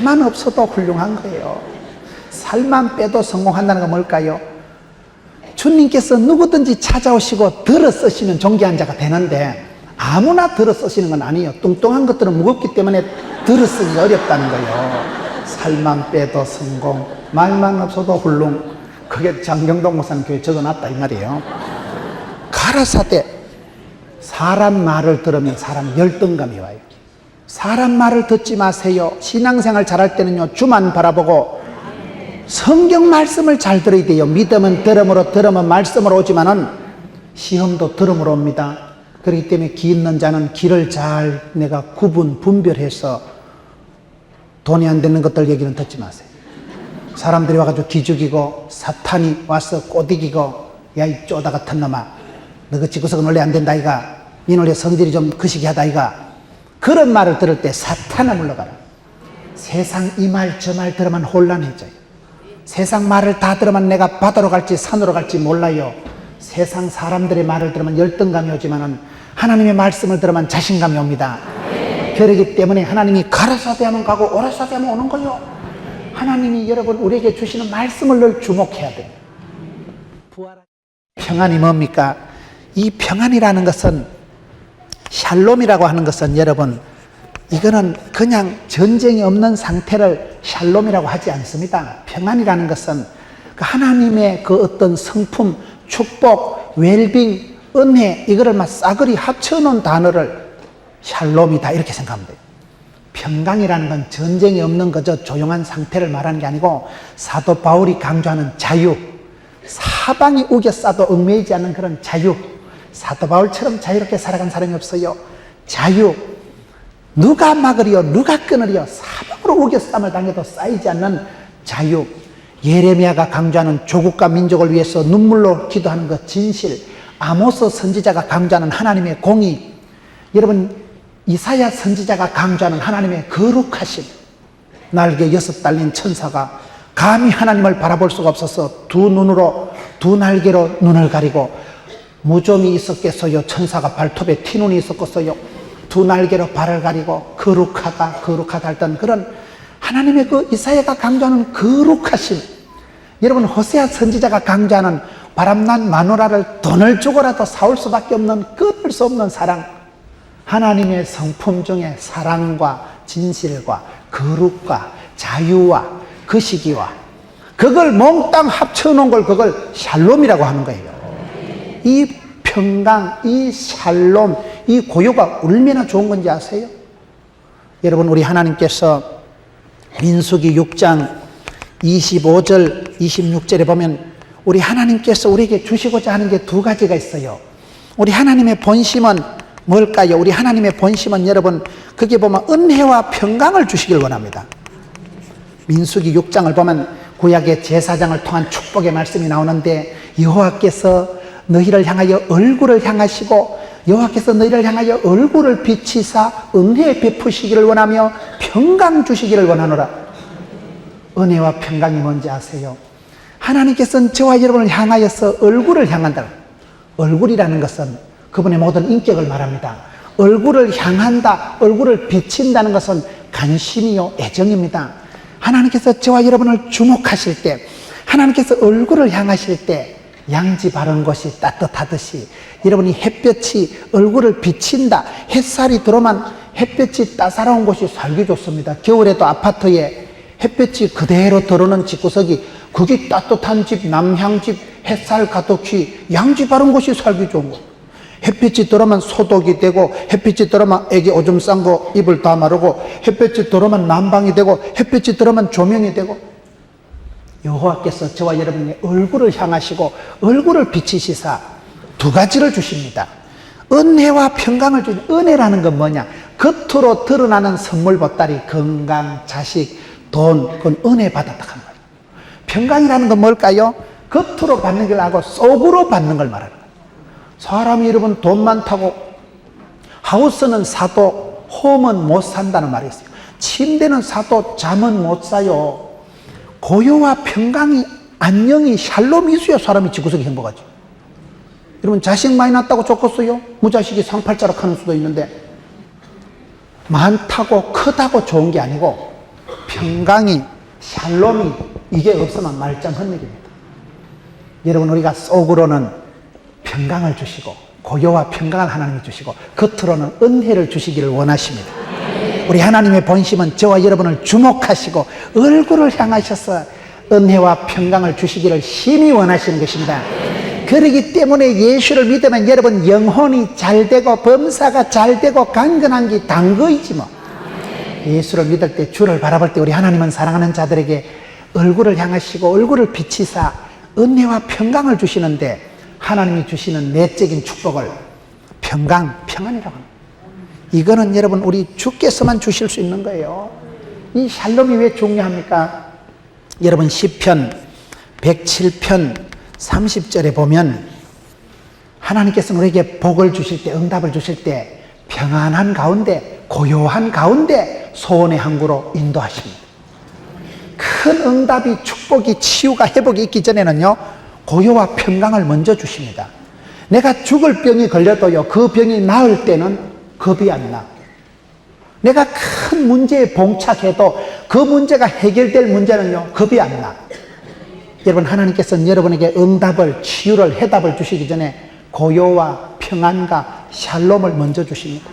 말만 없어도 훌륭한 거예요. 살만 빼도 성공한다는 건 뭘까요? 주님께서 누구든지 찾아오시고 들어 쓰시면 존귀한 자가 되는데 아무나 들어 쓰시는 건 아니에요. 뚱뚱한 것들은 무겁기 때문에 들어 쓰기가 어렵다는 거예요. 살만 빼도 성공, 말만 없어도 훌륭. 그게 장경동 목사님 교회에 적어놨다 이 말이에요. 가라사대, 사람 말을 들으면 사람 열등감이 와요. 사람 말을 듣지 마세요. 신앙생활 잘할 때는요 주만 바라보고 성경 말씀을 잘 들어야 돼요. 믿음은 들음으로, 들음은 말씀으로 오지만은 시험도 들음으로 옵니다. 그렇기 때문에 기 있는 자는 길을 잘 내가 분별해서 돈이 안 되는 것들 얘기는 듣지 마세요. 사람들이 와가지고 기죽이고 사탄이 와서 꼬드기고 야 이 쪼다 같은 놈아 너 그 지구석은 원래 안 된다 이가 니 원래 성질이 좀 거시기하다 이가 그런 말을 들을 때 사탄아 물러가라. 세상 이 말 저 말 들으면 혼란해져요. 세상 말을 다 들으면 내가 바다로 갈지 산으로 갈지 몰라요. 세상 사람들의 말을 들으면 열등감이 오지만은 하나님의 말씀을 들으면 자신감이 옵니다. 그렇기 때문에 하나님이 가라사대 하면 가고 오라사대 하면 오는 거요. 하나님이 여러분 우리에게 주시는 말씀을 늘 주목해야 돼요. 평안이 뭡니까? 이 평안이라는 것은, 샬롬이라고 하는 것은 여러분, 이거는 그냥 전쟁이 없는 상태를 샬롬이라고 하지 않습니다. 평안이라는 것은 하나님의 그 어떤 성품, 축복, 웰빙, 은혜, 이거를 막 싸그리 합쳐놓은 단어를 샬롬이다 이렇게 생각하면 돼요. 평강이라는 건 전쟁이 없는 그저 조용한 상태를 말하는 게 아니고, 사도 바울이 강조하는 자유, 사방이 우겨 싸도 얽매이지 않는 그런 자유, 사도 바울처럼 자유롭게 살아간 사람이 없어요. 자유, 누가 막으리요 누가 끊으리요, 사방으로 우겨 싸움을 당해도 쌓이지 않는 자유, 예레미야가 강조하는 조국과 민족을 위해서 눈물로 기도하는 그 진실, 아모스 선지자가 강조하는 하나님의 공의, 여러분 이사야 선지자가 강조하는 하나님의 거룩하심, 날개 6 달린 천사가 감히 하나님을 바라볼 수가 없어서 두 날개로 눈을 가리고, 무좀이 있었겠어요? 천사가 발톱에 티눈이 있었겠어요? 두 날개로 발을 가리고 거룩하다 했던 그런 하나님의 그 이사야가 강조하는 거룩하심, 여러분 호세아 선지자가 강조하는 바람난 마누라를 돈을 주고라도 사올 수밖에 없는 끊을 수 없는 사랑, 하나님의 성품 중에 사랑과 진실과 거룩과 자유와 거시기와 그걸 몽땅 합쳐놓은 걸 그걸 샬롬이라고 하는 거예요. 이 평강, 이 샬롬, 이 고요가 얼마나 좋은 건지 아세요? 여러분 우리 하나님께서 민수기 6장 25절 26절에 보면 우리 하나님께서 우리에게 주시고자 하는 게 두 가지가 있어요. 우리 하나님의 본심은 뭘까요? 우리 하나님의 본심은 여러분 거기에 보면 은혜와 평강을 주시길 원합니다. 민수기 6장을 보면 구약의 제사장을 통한 축복의 말씀이 나오는데, 여호와께서 너희를 향하여 얼굴을 향하시고 여호와께서 너희를 향하여 얼굴을 비치사 은혜 베푸시기를 원하며 평강 주시기를 원하노라. 은혜와 평강이 뭔지 아세요? 하나님께서는 저와 여러분을 향하여서 얼굴을 향한다. 얼굴이라는 것은 그분의 모든 인격을 말합니다. 얼굴을 향한다, 얼굴을 비친다는 것은 관심이요 애정입니다. 하나님께서 저와 여러분을 주목하실 때, 하나님께서 얼굴을 향하실 때 양지 바른 곳이 따뜻하듯이 여러분이 햇볕이 얼굴을 비친다, 햇살이 들어오면 햇볕이 따사로운 곳이 살기 좋습니다. 겨울에도 아파트에 햇볕이 그대로 들어오는 집구석이, 그게 따뜻한 집, 남향집, 햇살 가득히 양지 바른 곳이 살기 좋은 것. 햇빛이 들어오면 소독이 되고, 햇빛이 들어오면 애기 오줌 싼 거 입을 다 마르고, 햇빛이 들어오면 난방이 되고, 햇빛이 들어오면 조명이 되고, 여호와께서 저와 여러분의 얼굴을 향하시고 얼굴을 비치시사 두 가지를 주십니다. 은혜와 평강을 주는, 은혜라는 건 뭐냐? 겉으로 드러나는 선물 보따리, 건강, 자식, 돈, 그건 은혜 받았다 하는 거예요. 평강이라는 건 뭘까요? 겉으로 받는 걸 하고 속으로 받는 걸 말하는 거예요. 사람이 여러분 돈 많다고 하우스는 사도 홈은 못 산다는 말이 있어요. 침대는 사도 잠은 못 사요. 고요와 평강이, 안녕이, 샬롬이 있어야 사람이 지구석에 행복하죠. 여러분 자식 많이 낳았다고 좋겠어요? 무자식이 상팔자락 하는 수도 있는데, 많다고 크다고 좋은 게 아니고 평강이, 샬롬이 이게 없으면 말짱 헛내깁니다. 여러분 우리가 속으로는 평강을 주시고 고요와 평강을 하나님이 주시고 겉으로는 은혜를 주시기를 원하십니다. 우리 하나님의 본심은 저와 여러분을 주목하시고 얼굴을 향하셔서 은혜와 평강을 주시기를 심히 원하시는 것입니다. 그렇기 때문에 예수를 믿으면 여러분 영혼이 잘되고 범사가 잘되고 강건한 게 단거이지 뭐. 예수를 믿을 때, 주를 바라볼 때 우리 하나님은 사랑하는 자들에게 얼굴을 향하시고 얼굴을 비치사 은혜와 평강을 주시는데, 하나님이 주시는 내적인 축복을 평강, 평안이라고 합니다. 이거는 여러분 우리 주께서만 주실 수 있는 거예요. 이 샬롬이 왜 중요합니까? 여러분 시편 107편 30절에 보면 하나님께서는 우리에게 복을 주실 때, 응답을 주실 때 평안한 가운데, 고요한 가운데 소원의 항구로 인도하십니다. 큰 응답이, 축복이, 치유가, 회복이 있기 전에는요, 고요와 평강을 먼저 주십니다. 내가 죽을 병이 걸려도요, 그 병이 나을 때는 겁이 안 나. 내가 큰 문제에 봉착해도 그 문제가 해결될 문제는요, 겁이 안 나. 여러분, 하나님께서는 여러분에게 응답을, 치유를, 해답을 주시기 전에 고요와 평안과 샬롬을 먼저 주십니다.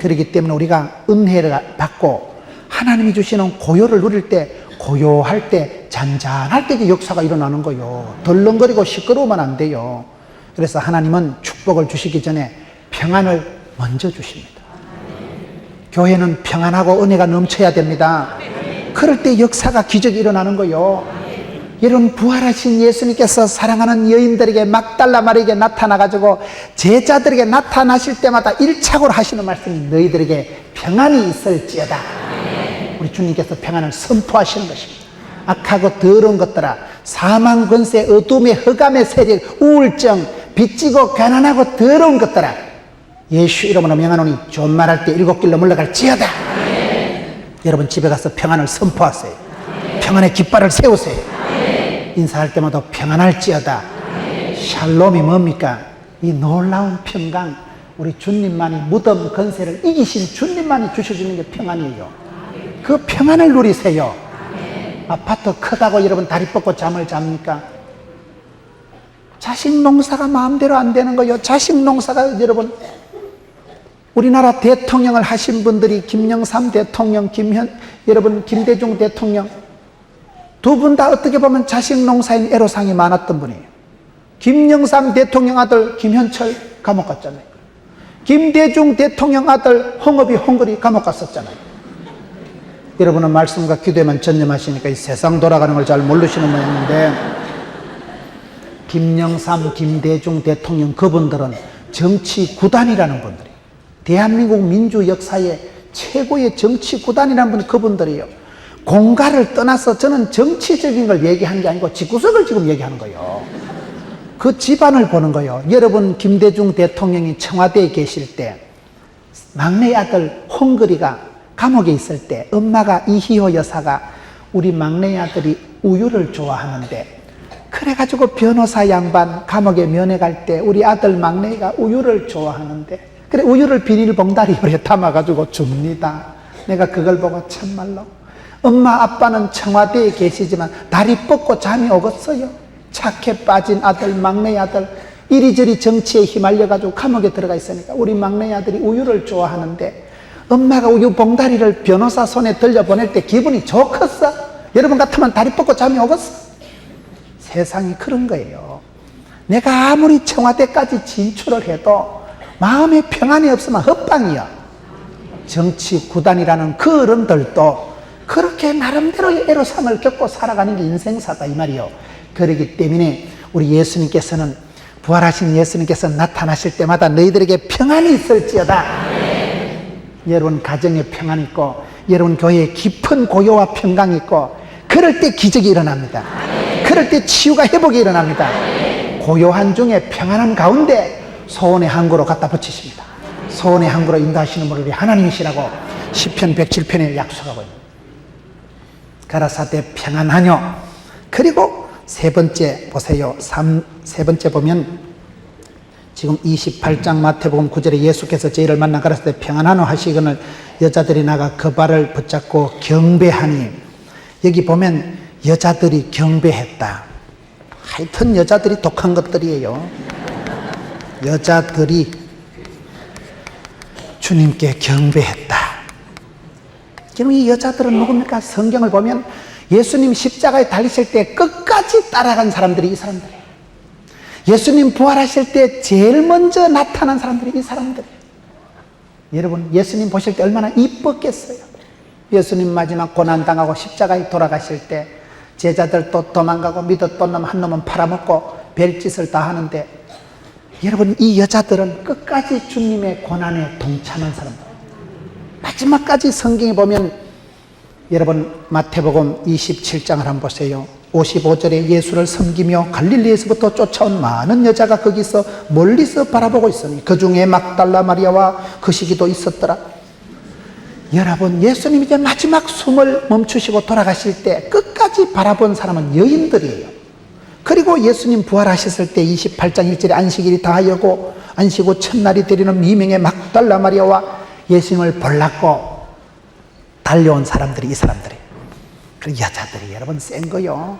그렇기 때문에 우리가 은혜를 받고 하나님이 주시는 고요를 누릴 때, 고요할 때, 잔잔할 때 역사가 일어나는 거요. 덜렁거리고 시끄러우면 안 돼요. 그래서 하나님은 축복을 주시기 전에 평안을 먼저 주십니다. 교회는 평안하고 은혜가 넘쳐야 됩니다. 그럴 때 역사가, 기적이 일어나는 거요. 여러분, 부활하신 예수님께서 사랑하는 여인들에게, 막달라 마리에게 나타나가지고 제자들에게 나타나실 때마다 일착으로 하시는 말씀이 너희들에게 평안이 있을지어다. 우리 주님께서 평안을 선포하시는 것입니다. 악하고 더러운 것들아, 사망 권세, 어둠의 흑암의 세력, 우울증, 빚지고 가난하고 더러운 것들아, 예수 이름으로 명하노니 좋은 말할 때 일곱 길로 물러갈지어다. 여러분, 집에 가서 평안을 선포하세요. 평안의 깃발을 세우세요. 인사할 때마다 평안할지어다. 샬롬이 뭡니까? 이 놀라운 평강, 우리 주님만이, 무덤 권세를 이기신 주님만이 주셔주는 게 평안이에요. 그 평안을 누리세요. 아파트 크다고 여러분 다리 뻗고 잠을 잡니까? 자식 농사가 마음대로 안 되는 거예요. 자식 농사가, 여러분, 우리나라 대통령을 하신 분들이 김영삼 대통령, 여러분 김대중 대통령, 두 분 다 어떻게 보면 자식 농사인 애로사항이 많았던 분이에요. 김영삼 대통령 아들 김현철 감옥 갔잖아요. 김대중 대통령 아들 홍업이 감옥 갔었잖아요. 여러분은 말씀과 기도에만 전념하시니까 이 세상 돌아가는 걸 잘 모르시는 모양인데, 김영삼, 김대중 대통령, 그분들은 정치 구단이라는 분들이에요. 대한민국 민주 역사의 최고의 정치 구단이라는 분이 그분들이에요. 공가를 떠나서 저는 정치적인 걸 얘기하는 게 아니고 집구석을 지금 얘기하는 거예요. 그 집안을 보는 거예요. 여러분, 김대중 대통령이 청와대에 계실 때 막내 아들 홍그리가 감옥에 있을 때 엄마가 이희호 여사가 우리 막내 아들이 우유를 좋아하는데, 그래가지고 변호사 양반 감옥에 면회 갈 때 우리 아들 막내가 우유를 좋아하는데, 그래 우유를 비닐봉다리에 담아가지고 줍니다. 내가 그걸 보고 참말로 엄마 아빠는 청와대에 계시지만 다리 뻗고 잠이 오겠어요? 착해 빠진 아들, 막내 아들, 이리저리 정치에 휘말려가지고 감옥에 들어가 있으니까 우리 막내 아들이 우유를 좋아하는데 엄마가 우유 봉다리를 변호사 손에 들려보낼 때 기분이 좋겠어? 여러분 같으면 다리 뻗고 잠이 오겠어? 세상이 그런 거예요. 내가 아무리 청와대까지 진출을 해도 마음에 평안이 없으면 헛방이야. 정치 구단이라는 그 어른들도 그렇게 나름대로의 애로사항을 겪고 살아가는 게 인생사다, 이 말이요. 그러기 때문에 우리 예수님께서는, 부활하신 예수님께서 나타나실 때마다 너희들에게 평안이 있을지어다. 여러분 가정에 평안이 있고, 여러분 교회에 깊은 고요와 평강이 있고, 그럴 때 기적이 일어납니다. 그럴 때 치유가, 회복이 일어납니다. 고요한 중에 평안한 가운데 소원의 항구로 갖다 붙이십니다. 소원의 항구로 인도하시는 분이 하나님이시라고 시편 107편에 약속하고 있습니다. 가라사대 평안하뇨. 그리고 세 번째 보세요. 세 번째 보면 지금 28장 마태복음 9절에 예수께서 저희를 만나 가라사대 평안하노 하시거늘 여자들이 나가 그 발을 붙잡고 경배하니, 여기 보면 여자들이 경배했다. 하여튼 여자들이 독한 것들이에요. 여자들이 주님께 경배했다. 지금 이 여자들은 누굽니까? 성경을 보면 예수님 십자가에 달리실 때 끝까지 따라간 사람들이 이 사람들이에요. 예수님 부활하실 때 제일 먼저 나타난 사람들이 이 사람들이에요. 여러분, 예수님 보실 때 얼마나 이뻤겠어요. 예수님 마지막 고난당하고 십자가에 돌아가실 때 제자들 또 도망가고 믿었던 놈 한 놈은 팔아먹고 별짓을 다 하는데, 여러분 이 여자들은 끝까지 주님의 고난에 동참한 사람들. 마지막까지 성경에 보면, 여러분 마태복음 27장을 한번 보세요. 55절에 예수를 섬기며 갈릴리에서부터 쫓아온 많은 여자가 거기서 멀리서 바라보고 있으니 그 중에 막달라 마리아와 그 시기도 있었더라. 여러분, 예수님이 이제 마지막 숨을 멈추시고 돌아가실 때 끝까지 바라본 사람은 여인들이에요. 그리고 예수님 부활하셨을 때 28장 1절에 안식일이 다하여고 안식후 첫날이 되리는 미명의 막달라 마리아와 예수님을 볼랐고 달려온 사람들이 이 사람들이에요. 그리고 여자들이 여러분 센 거요.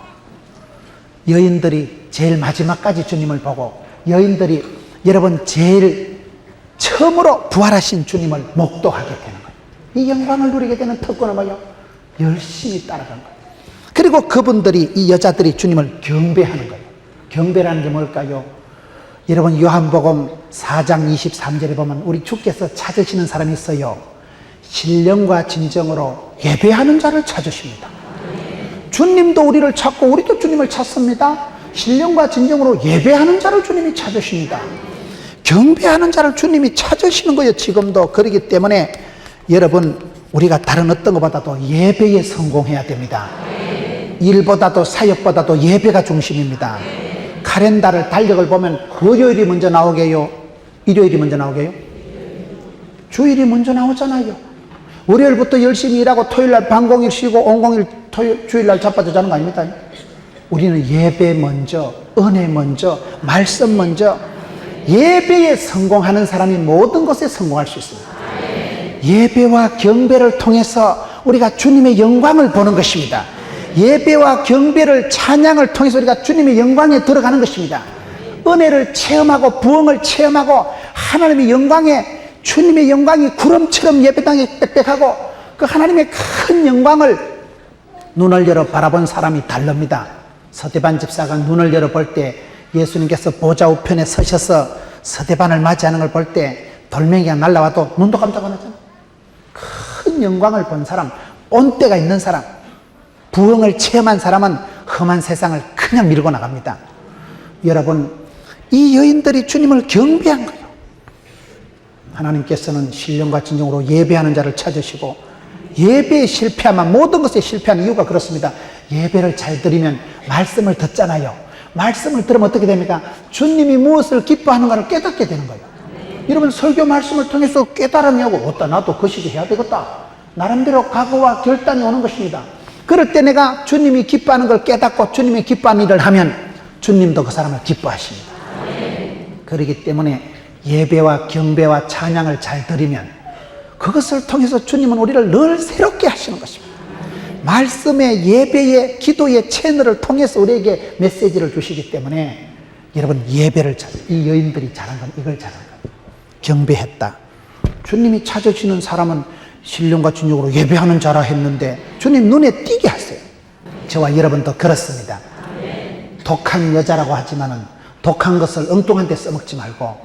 여인들이 제일 마지막까지 주님을 보고, 여인들이 여러분 제일 처음으로 부활하신 주님을 목도하게 되는 거예요. 이 영광을 누리게 되는 특권은 뭐예요? 열심히 따라간 거예요. 그리고 그분들이, 이 여자들이 주님을 경배하는 거예요. 경배라는 게 뭘까요? 여러분 요한복음 4장 23절에 보면 우리 주께서 찾으시는 사람이 있어요. 신령과 진정으로 예배하는 자를 찾으십니다. 주님도 우리를 찾고 우리도 주님을 찾습니다. 신령과 진정으로 예배하는 자를 주님이 찾으십니다. 경배하는 자를 주님이 찾으시는 거예요. 지금도. 그렇기 때문에 여러분, 우리가 다른 어떤 것보다도 예배에 성공해야 됩니다. 일보다도 사역보다도 예배가 중심입니다. 카렌다를 달력을 보면 월요일이 먼저 나오게요? 일요일이 먼저 나오게요? 주일이 먼저 나오잖아요. 월요일부터 열심히 일하고 토요일날 반공일 쉬고 온공일 주일날 자빠져 자는 거 아닙니까? 우리는 예배 먼저, 은혜 먼저, 말씀 먼저. 예배에 성공하는 사람이 모든 것에 성공할 수 있습니다. 예배와 경배를 통해서 우리가 주님의 영광을 보는 것입니다. 예배와 경배를, 찬양을 통해서 우리가 주님의 영광에 들어가는 것입니다. 은혜를 체험하고 부흥을 체험하고 하나님의 영광에, 주님의 영광이 구름처럼 예배당에 빽빽하고 그 하나님의 큰 영광을 눈을 열어 바라본 사람이 다릅니다. 서대반 집사가 눈을 열어 볼 때 예수님께서 보좌 우편에 서셔서 서대반을 맞이하는 걸 볼 때 돌멩이가 날라와도 눈도 깜짝 안 하잖아요. 큰 영광을 본 사람, 온때가 있는 사람, 부흥을 체험한 사람은 험한 세상을 그냥 밀고 나갑니다. 여러분, 이 여인들이 주님을 경배한 거예요. 하나님께서는 신령과 진정으로 예배하는 자를 찾으시고, 예배에 실패하면 모든 것에 실패하는 이유가 그렇습니다. 예배를 잘 드리면 말씀을 듣잖아요. 말씀을 들으면 어떻게 됩니까? 주님이 무엇을 기뻐하는가를 깨닫게 되는 거예요. 여러분, 설교 말씀을 통해서 깨달음이 오고, 어따 나도 그 시기 해야 되겠다, 나름대로 각오와 결단이 오는 것입니다. 그럴 때 내가 주님이 기뻐하는 걸 깨닫고 주님이 기뻐하는 일을 하면 주님도 그 사람을 기뻐하십니다. 그렇기 때문에 예배와 경배와 찬양을 잘 드리면 그것을 통해서 주님은 우리를 늘 새롭게 하시는 것입니다. 말씀의, 예배의, 기도의 채널을 통해서 우리에게 메시지를 주시기 때문에 여러분, 예배를 이 여인들이 잘한 건 이걸 잘한 거예요. 경배했다. 주님이 찾으시는 사람은 신령과 진정으로 예배하는 자라 했는데 주님 눈에 띄게 하세요. 저와 여러분도 그렇습니다. 독한 여자라고 하지만은 독한 것을 엉뚱한 데 써먹지 말고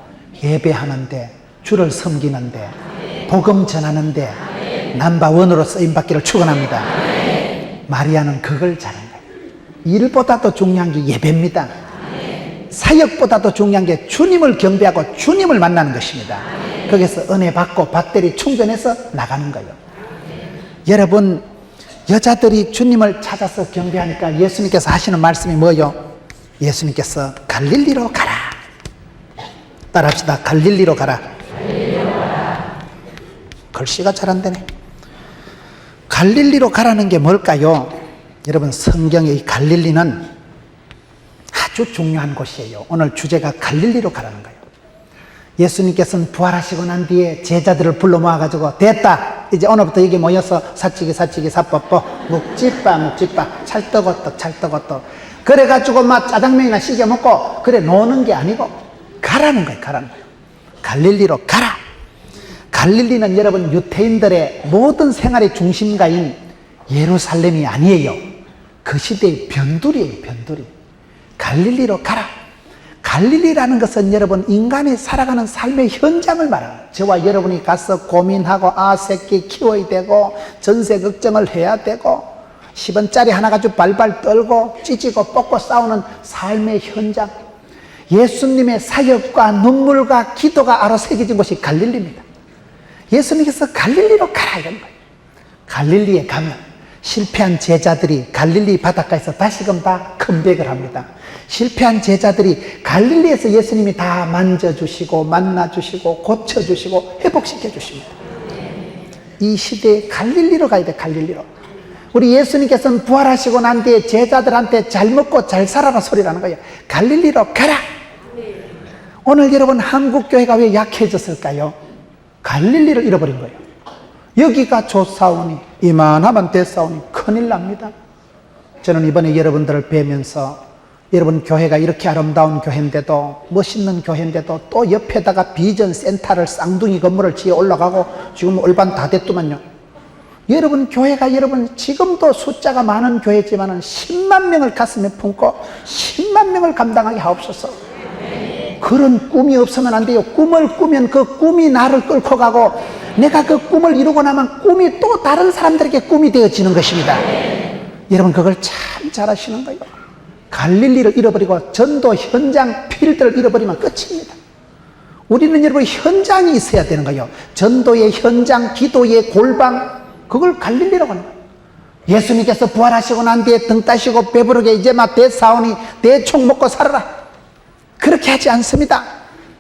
예배하는데, 주를 섬기는데, 복음 전하는데 넘버원으로 쓰임받기를 축원합니다. 마리아는 그걸 잘한 거예요. 일보다도 중요한 게 예배입니다. 사역보다도 중요한 게 주님을 경배하고 주님을 만나는 것입니다. 거기서 은혜 받고 배터리 충전해서 나가는 거예요. 여러분, 여자들이 주님을 찾아서 경배하니까 예수님께서 하시는 말씀이 뭐예요? 예수님께서 갈릴리로 가라. 따라합시다. 갈릴리로 가라. 글씨가 잘 안 되네. 갈릴리로 가라는 게 뭘까요? 여러분, 성경의 이 갈릴리는 아주 중요한 곳이에요. 오늘 주제가 갈릴리로 가라는 거예요. 예수님께서는 부활하시고 난 뒤에 제자들을 불러 모아가지고, 됐다, 이제 오늘부터 여기 모여서 사치기 사뽀뽀 묵찌빠 찰떡어떡 그래가지고 막 짜장면이나 시켜 먹고 그래 노는 게 아니고 가라는 거예요. 가라는 거예요. 갈릴리로 가라. 갈릴리는 여러분, 유대인들의 모든 생활의 중심가인 예루살렘이 아니에요. 그 시대의 변두리예요. 변두리. 갈릴리로 가라. 갈릴리라는 것은 여러분, 인간이 살아가는 삶의 현장을 말하는 거예요. 저와 여러분이 가서 고민하고 새끼 키워야 되고 전세 걱정을 해야 되고 10원짜리 하나 가지고 발발 떨고 찢고 뽑고 싸우는 삶의 현장, 예수님의 사역과 눈물과 기도가 아로새겨진 곳이 갈릴리입니다. 예수님께서 갈릴리로 가라 이런 거예요. 갈릴리에 가면 실패한 제자들이 갈릴리 바닷가에서 다시금 다 컴백을 합니다. 실패한 제자들이 갈릴리에서 예수님이 다 만져주시고 만나주시고 고쳐주시고 회복시켜주십니다. 이 시대에 갈릴리로 가야 돼. 갈릴리로. 우리 예수님께서는 부활하시고 난 뒤에 제자들한테 잘 먹고 잘 살아라 소리라는 거예요. 갈릴리로 가라. 오늘 여러분 한국 교회가 왜 약해졌을까요? 갈릴리를 잃어버린 거예요. 여기가 좋사오니 이만하면 됐사오니 큰일 납니다. 저는 이번에 여러분들을 뵈면서 여러분 교회가 이렇게 아름다운 교회인데도 멋있는 교회인데도 또 옆에다가 비전 센터를 쌍둥이 건물을 지어 올라가고 지금 올반 다 됐더만요. 여러분 교회가 여러분 지금도 숫자가 많은 교회지만은 10만 명을 가슴에 품고 10만 명을 감당하게 하옵소서. 그런 꿈이 없으면 안 돼요. 꿈을 꾸면 그 꿈이 나를 끌고 가고 내가 그 꿈을 이루고 나면 꿈이 또 다른 사람들에게 꿈이 되어지는 것입니다. 여러분 그걸 참 잘하시는 거예요. 갈릴리를 잃어버리고 전도 현장 필드를 잃어버리면 끝입니다. 우리는 여러분 현장이 있어야 되는 거예요. 전도의 현장, 기도의 골방, 그걸 갈릴리라고 하는 거예요. 예수님께서 부활하시고 난 뒤에 등 따시고 배부르게 이제 막 대사오니 대충 먹고 살아라. 그렇게 하지 않습니다.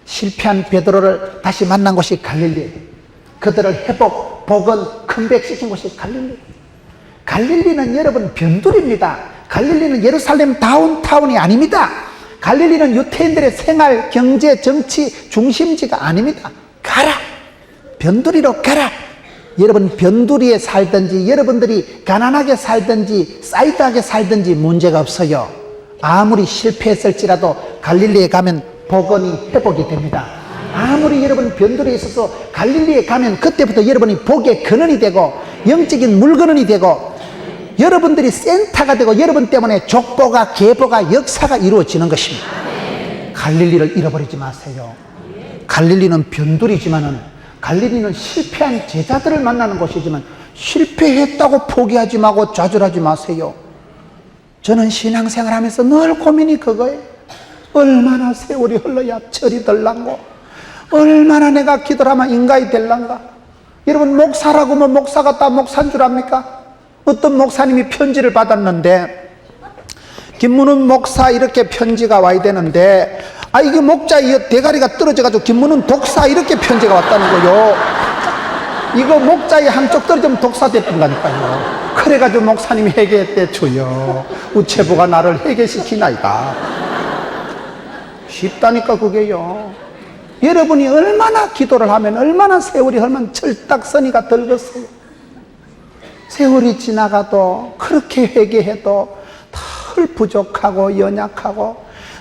실패한 베드로를 다시 만난 곳이 갈릴리예요. 그들을 회복, 복원, 컴백시킨 곳이 갈릴리. 갈릴리는 여러분 변두리입니다. 갈릴리는 예루살렘 다운타운이 아닙니다. 갈릴리는 유태인들의 생활, 경제, 정치 중심지가 아닙니다. 가라. 변두리로 가라. 여러분 변두리에 살든지 여러분들이 가난하게 살든지 사이드하게 살든지 문제가 없어요. 아무리 실패했을지라도 갈릴리에 가면 복원이 회복이 됩니다. 아무리 여러분 변두리에 있어서 갈릴리에 가면 그때부터 여러분이 복의 근원이 되고 영적인 물근원이 되고 여러분들이 센터가 되고 여러분 때문에 족보가 계보가 역사가 이루어지는 것입니다. 갈릴리를 잃어버리지 마세요. 갈릴리는 변두리지만은 갈릴리는 실패한 제자들을 만나는 곳이지만 실패했다고 포기하지 말고 좌절하지 마세요. 저는 신앙생활 하면서 늘 고민이 그거예요. 얼마나 세월이 흘러야 철이 들란고, 얼마나 내가 기도를 하면 인간이 될란가. 여러분 목사라고 뭐 목사가 다 목사인 줄 압니까? 어떤 목사님이 편지를 받았는데 김문훈 목사 이렇게 편지가 와야 되는데 이게 목자 이 대가리가 떨어져가지고 김문훈 독사 이렇게 편지가 왔다는 거요. 이거 목자의 한쪽 떨어지면 독사 됐던다니까요. 그래가지고 목사님이 회개했대. 주여 우체부가 나를 회개시키나이다. 쉽다니까 그게요. 여러분이 얼마나 기도를 하면 얼마나 세월이 흐르면 철딱서니가 들겠어요. 세월이 지나가도 그렇게 회개해도 덜 부족하고 연약하고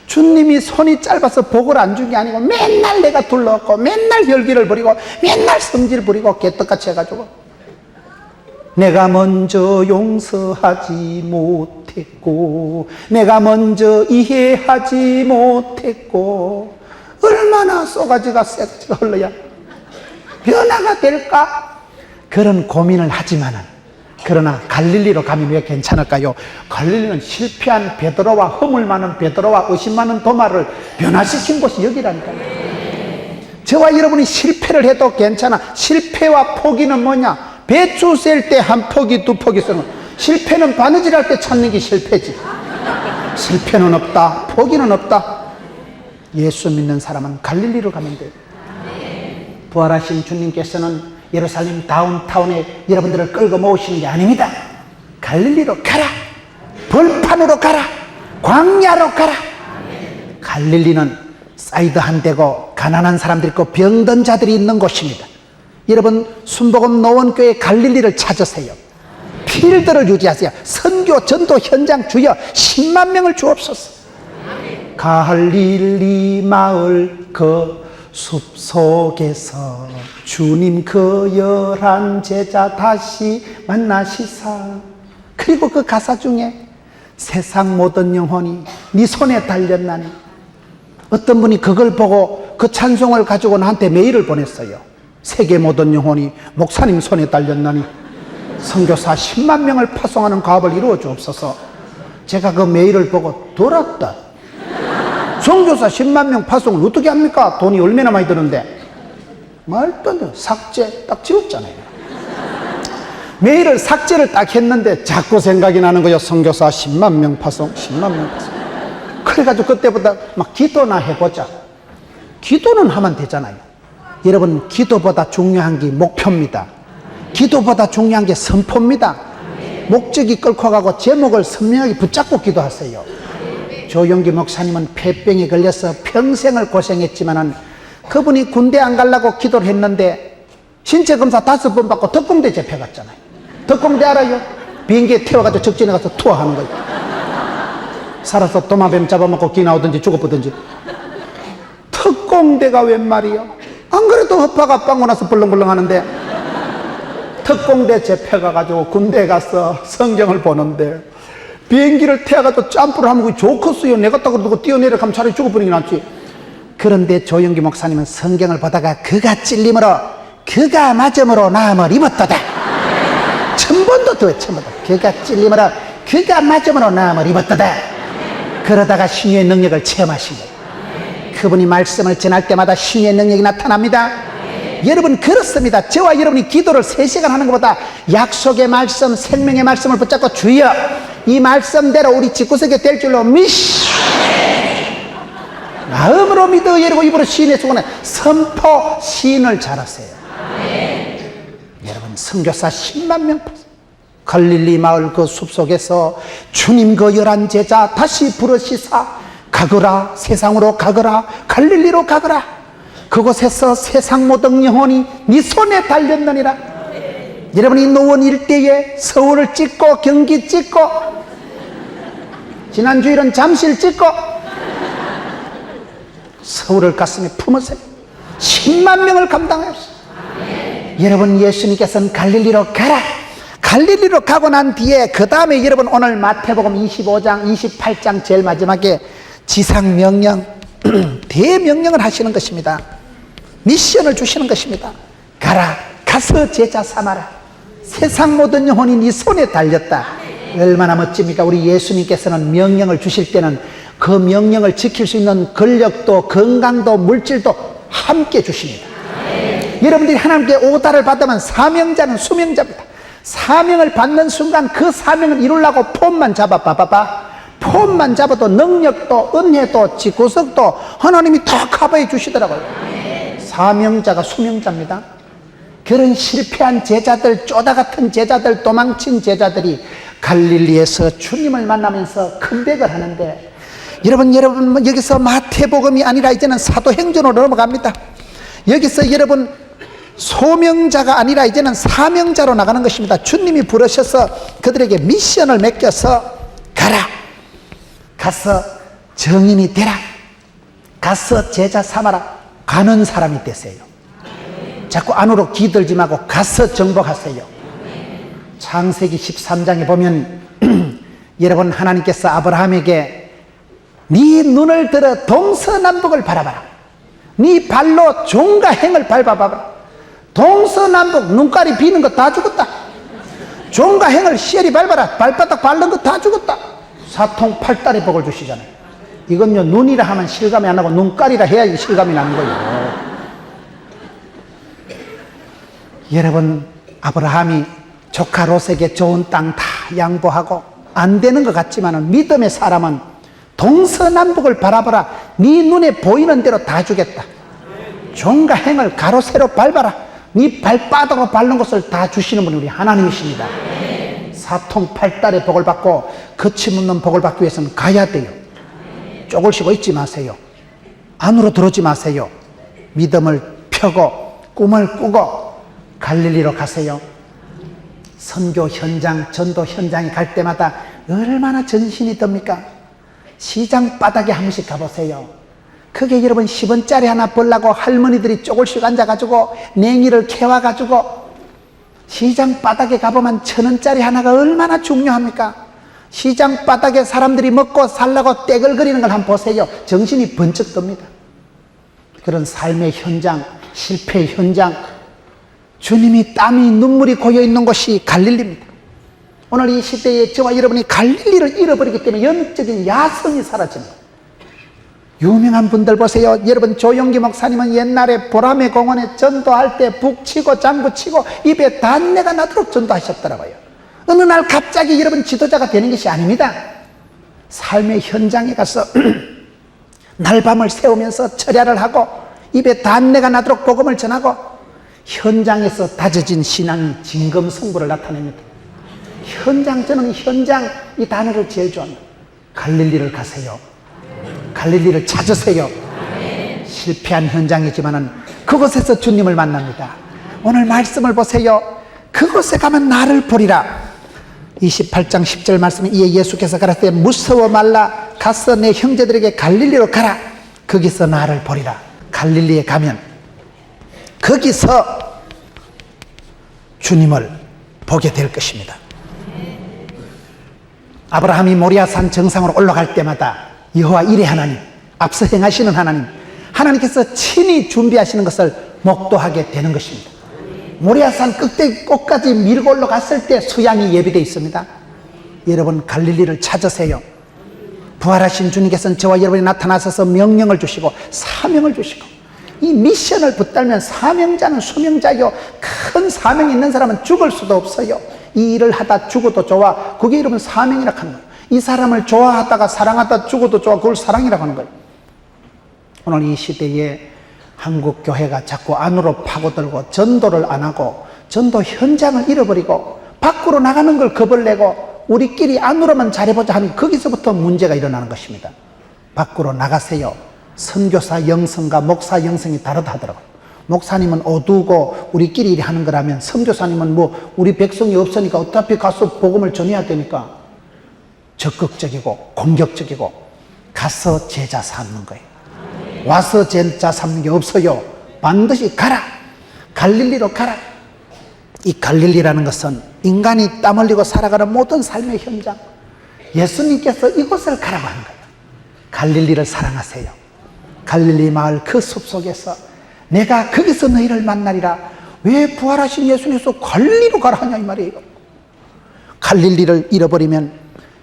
주님이 손이 짧아서 복을 안 준 게 아니고 맨날 내가 둘러왔고 맨날 혈기를 부리고 맨날 성질 부리고 개떡같이 해가지고 내가 먼저 용서하지 못했고 내가 먼저 이해하지 못했고 얼마나 쏘가지가 쇠가지가 흘러야 변화가 될까? 그런 고민을 하지만은 그러나 갈릴리로 가면 왜 괜찮을까요? 갈릴리는 실패한 베드로와 허물 많은 베드로와 의심 많은 도마를 변화시킨 곳이 여기라니까요. 저와 여러분이 실패를 해도 괜찮아. 실패와 포기는 뭐냐? 배추 셀 때 한 포기 두 포기 쓰는, 실패는 바느질 할 때 찾는 게 실패지. 실패는 없다, 포기는 없다. 예수 믿는 사람은 갈릴리로 가면 돼요. 부활하신 주님께서는 예루살렘 다운타운에 여러분들을 끌고 모으시는 게 아닙니다. 갈릴리로 가라. 벌판으로 가라. 광야로 가라. 갈릴리는 사이드 한 대고 가난한 사람들이 있고 병든 자들이 있는 곳입니다. 여러분 순복음 노원교회 갈릴리를 찾으세요. 필드를 유지하세요. 선교 전도 현장 주여 10만 명을 주옵소서. 갈릴리 마을 그 숲속에서 주님 그 11 제자 다시 만나시사. 그리고 그 가사 중에 세상 모든 영혼이 네 손에 달렸나니. 어떤 분이 그걸 보고 그 찬송을 가지고 나한테 메일을 보냈어요. 세계 모든 영혼이 목사님 손에 달렸나니 선교사 10만 명을 파송하는 과업을 이루어 주옵소서. 제가 그 메일을 보고 돌았다. 선교사 10만 명 파송을 어떻게 합니까? 돈이 얼마나 많이 드는데. 말도 안 돼. 삭제 딱 지웠잖아요. 메일을 삭제를 딱 했는데 자꾸 생각이 나는 거예요. 선교사 10만 명 파송, 10만 명 파송. 그래가지고 그때보다 막 기도나 해보자. 기도는 하면 되잖아요. 여러분 기도보다 중요한 게 목표입니다. 기도보다 중요한 게 선포입니다. 목적이 끌고 가고 제목을 선명하게 붙잡고 기도하세요. 조용기 목사님은 폐병에 걸려서 평생을 고생했지만은 그분이 군대 안 가려고 기도를 했는데 신체 검사 5번 받고 특공대 잡혀갔잖아요. 특공대 알아요? 비행기에 태워가지고 적진에 가서 투어하는 거예요. 살아서 도마뱀 잡아먹고 기 나오든지 죽어보든지. 특공대가 웬 말이요? 안 그래도 허파가 빵고 나서 벌렁벌렁 하는데 특공대 잡혀가가지고 군대에 가서 성경을 보는데 비행기를 태워가지고 점프를 하면 좋겠어요. 내가 딱 그러고 뛰어내려가면 차라리 죽어버리긴 낫지. 그런데 조영기 목사님은 성경을 보다가 그가 찔림으로 그가 맞음으로 나음을 입었도다. 천번도 더 천번도. 그가 찔림으로 그가 맞음으로 나음을 입었도다. 그러다가 신유의 능력을 체험하신 거예요. 그분이 말씀을 전할 때마다 신유의 능력이 나타납니다. 여러분 그렇습니다. 저와 여러분이 기도를 3시간 하는 것보다 약속의 말씀, 생명의 말씀을 붙잡고 주여 이 말씀대로 우리 집구석에 될 줄로 마음으로 믿어 여러분 입으로 시인의 수고는 선포 시인을 잘하세요. 여러분 선교사 10만 명 갈릴리 마을 그 숲속에서 주님 그 11제자 다시 부르시사 가거라 세상으로 가거라 갈릴리로 가거라 그곳에서 세상 모든 영혼이 네 손에 달렸느니라. 여러분이 노원 일대에 서울을 찍고 경기 찍고 지난 주일은 잠실 찍고 서울을 가슴에 품으세요. 10만 명을 감당하셨어요. 여러분 예수님께서는 갈릴리로 가라. 갈릴리로 가고 난 뒤에 그 다음에 여러분 오늘 마태복음 25장 28장 제일 마지막에 지상명령 대명령을 하시는 것입니다. 미션을 주시는 것입니다. 가라 가서 제자 삼아라. 세상 모든 영혼이 네 손에 달렸다. 얼마나 멋집니까? 우리 예수님께서는 명령을 주실 때는 그 명령을 지킬 수 있는 권력도 건강도 물질도 함께 주십니다. 여러분들이 하나님께 오다를 받으면 사명자는 수명자입니다. 사명을 받는 순간 그 사명을 이루려고 폼만 잡아 봐봐봐. 폼만 잡아도 능력도 은혜도 지구석도 하나님이 다 커버해 주시더라고요. 사명자가 수명자입니다. 그런 실패한 제자들, 쪼다 같은 제자들, 도망친 제자들이 갈릴리에서 주님을 만나면서 컴백을 하는데 여러분 여기서 마태복음이 아니라 이제는 사도행전으로 넘어갑니다. 여기서 여러분 소명자가 아니라 이제는 사명자로 나가는 것입니다. 주님이 부르셔서 그들에게 미션을 맡겨서 가라. 가서 정인이 되라. 가서 제자 삼아라. 가는 사람이 되세요. 자꾸 안으로 기들지 말고 가서 정복하세요. 창세기 13장에 보면 여러분 하나님께서 아브라함에게 네 눈을 들어 동서남북을 바라봐라. 네 발로 종과 행을 밟아봐라. 동서남북 눈깔이 비는 거 다 죽었다. 종과 행을 시엘이 밟아라. 발바닥 밟는 거 다 죽었다. 사통팔달의 복을 주시잖아요. 이건요 눈이라 하면 실감이 안 나고 눈깔이라 해야 실감이 나는 거예요. 여러분 아브라함이 조카 롯에게 좋은 땅 다 양보하고 안 되는 것 같지만 믿음의 사람은 동서남북을 바라봐라. 네 눈에 보이는 대로 다 주겠다. 종과 행을 가로 세로 밟아라. 네 발바닥으로 밟는 것을 다 주시는 분이 우리 하나님이십니다. 사통팔달의 복을 받고 거침없는 복을 받기 위해서는 가야 돼요. 쪼글시고 있지 마세요. 안으로 들어오지 마세요. 믿음을 펴고 꿈을 꾸고 갈릴리로 가세요. 선교 현장, 전도 현장에 갈 때마다 얼마나 전신이 듭니까? 시장 바닥에 한 번씩 가보세요. 그게 여러분 10원짜리 하나 벌라고 할머니들이 쪼글씩 앉아가지고 냉이를 캐와가지고 시장 바닥에 가보면 1,000원짜리 하나가 얼마나 중요합니까? 시장 바닥에 사람들이 먹고 살라고 떼글거리는 걸 한번 보세요. 정신이 번쩍 듭니다. 그런 삶의 현장, 실패의 현장, 주님이 땀이 눈물이 고여있는 곳이 갈릴리입니다. 오늘 이 시대에 저와 여러분이 갈릴리를 잃어버리기 때문에 영적인 야성이 사라집니다. 유명한 분들 보세요. 여러분 조용기 목사님은 옛날에 보라매 공원에 전도할 때 북치고 장구치고 입에 단내가 나도록 전도하셨더라고요. 어느 날 갑자기 여러분 지도자가 되는 것이 아닙니다. 삶의 현장에 가서 날밤을 새우면서 철야를 하고 입에 단내가 나도록 복음을 전하고 현장에서 다져진 신앙이 진검승부를 나타냅니다. 저는 현장 이 단어를 제일 좋아합니다. 갈릴리를 가세요. 갈릴리를 찾으세요. 실패한 현장이지만은 그곳에서 주님을 만납니다. 오늘 말씀을 보세요. 그곳에 가면 나를 보리라. 28장 10절 말씀에 이에 예수께서 가라사대 무서워 말라. 가서 내 형제들에게 갈릴리로 가라. 거기서 나를 보리라. 갈릴리에 가면 거기서 주님을 보게 될 것입니다. 아브라함이 모리아산 정상으로 올라갈 때마다 여호와 이레 하나님, 앞서 행하시는 하나님, 하나님께서 친히 준비하시는 것을 목도하게 되는 것입니다. 모리아산 꼭대기 꼭까지 밀고 올라갔을 때 수양이 예비되어 있습니다. 여러분 갈릴리를 찾으세요. 부활하신 주님께서는 저와 여러분이 나타나셔서 명령을 주시고 사명을 주시고, 이 미션을 붙들면 사명자는 수명자요, 큰 사명이 있는 사람은 죽을 수도 없어요. 이 일을 하다 죽어도 좋아, 그게 여러분 사명이라고 하는 거예요. 이 사람을 좋아하다가 사랑하다 죽어도 좋아, 그걸 사랑이라고 하는 거예요. 오늘 이 시대에 한국 교회가 자꾸 안으로 파고들고 전도를 안 하고 전도 현장을 잃어버리고 밖으로 나가는 걸 겁을 내고 우리끼리 안으로만 잘해보자 하는, 거기서부터 문제가 일어나는 것입니다. 밖으로 나가세요. 선교사 영성과 목사 영성이 다르다 하더라고요. 목사님은 어두고 우리끼리 하는 거라면 선교사님은 뭐 우리 백성이 없으니까 어차피 가서 복음을 전해야 되니까 적극적이고 공격적이고 가서 제자 삼는 거예요. 와서 제자 삼는 게 없어요. 반드시 가라. 갈릴리로 가라. 이 갈릴리라는 것은 인간이 땀 흘리고 살아가는 모든 삶의 현장, 예수님께서 이곳을 가라고 하는 거예요. 갈릴리를 사랑하세요. 갈릴리 마을 그 숲속에서 내가 거기서 너희를 만나리라. 왜 부활하신 예수님께서 갈릴리로 가라 하냐 이 말이에요. 갈릴리를 잃어버리면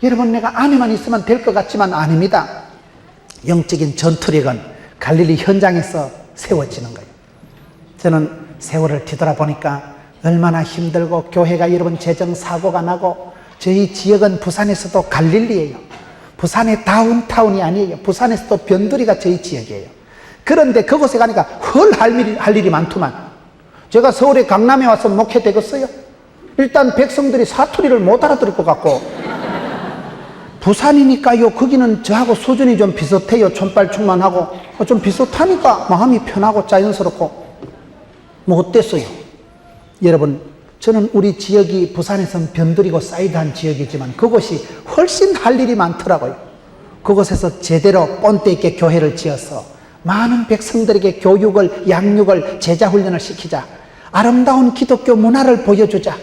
여러분 내가 안에만 있으면 될 것 같지만 아닙니다. 영적인 전투력은 갈릴리 현장에서 세워지는 거예요. 저는 세월을 뒤돌아보니까 얼마나 힘들고 교회가 여러분 재정사고가 나고, 저희 지역은 부산에서도 갈릴리예요. 부산의 다운타운이 아니에요. 부산에서도 변두리가 저희 지역이에요. 그런데 그곳에 가니까 할 일이 많더만. 제가 서울에 강남에 와서 목회 되겠어요? 일단 백성들이 사투리를 못 알아들을 것 같고, 부산이니까요 거기는 저하고 수준이 좀 비슷해요. 촌발충만 하고 좀 비슷하니까 마음이 편하고 자연스럽고 뭐 어땠어요? 여러분 저는 우리 지역이 부산에선 변두리고 사이드한 지역이지만 그곳이 훨씬 할 일이 많더라고요. 그곳에서 제대로 본때 있게 교회를 지어서 많은 백성들에게 교육을, 양육을, 제자훈련을 시키자. 아름다운 기독교 문화를 보여주자.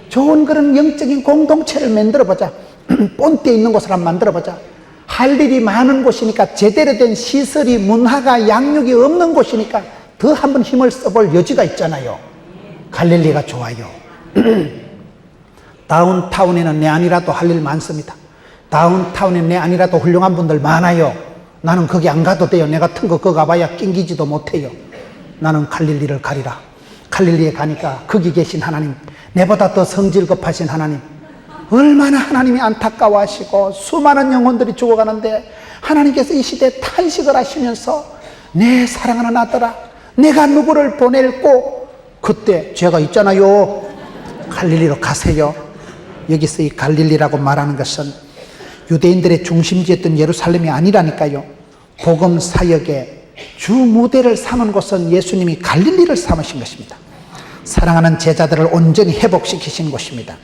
좋은 그런 영적인 공동체를 만들어보자. 본때 있는 곳을 한번 만들어보자. 할 일이 많은 곳이니까, 제대로 된 시설이, 문화가, 양육이 없는 곳이니까 더 한번 힘을 써볼 여지가 있잖아요. 갈릴리가 좋아요. 다운타운에는 내 아니라도 할 일 많습니다. 다운타운에 내 아니라도 훌륭한 분들 많아요. 나는 거기 안 가도 돼요. 내 같은 거 거기 가봐야 낑기지도 못해요. 나는 갈릴리를 가리라. 갈릴리에 가니까 거기 계신 하나님, 내보다 더 성질 급하신 하나님, 얼마나 하나님이 안타까워하시고 수많은 영혼들이 죽어가는데 하나님께서 이 시대에 탄식을 하시면서 내 사랑하는 아들아, 내가 누구를 보낼고, 그때 제가 있잖아요. 갈릴리로 가세요. 여기서 이 갈릴리라고 말하는 것은 유대인들의 중심지였던 예루살렘이 아니라니까요. 복음 사역의 주 무대를 삼은 곳은 예수님이 갈릴리를 삼으신 것입니다. 사랑하는 제자들을 온전히 회복시키신 곳입니다.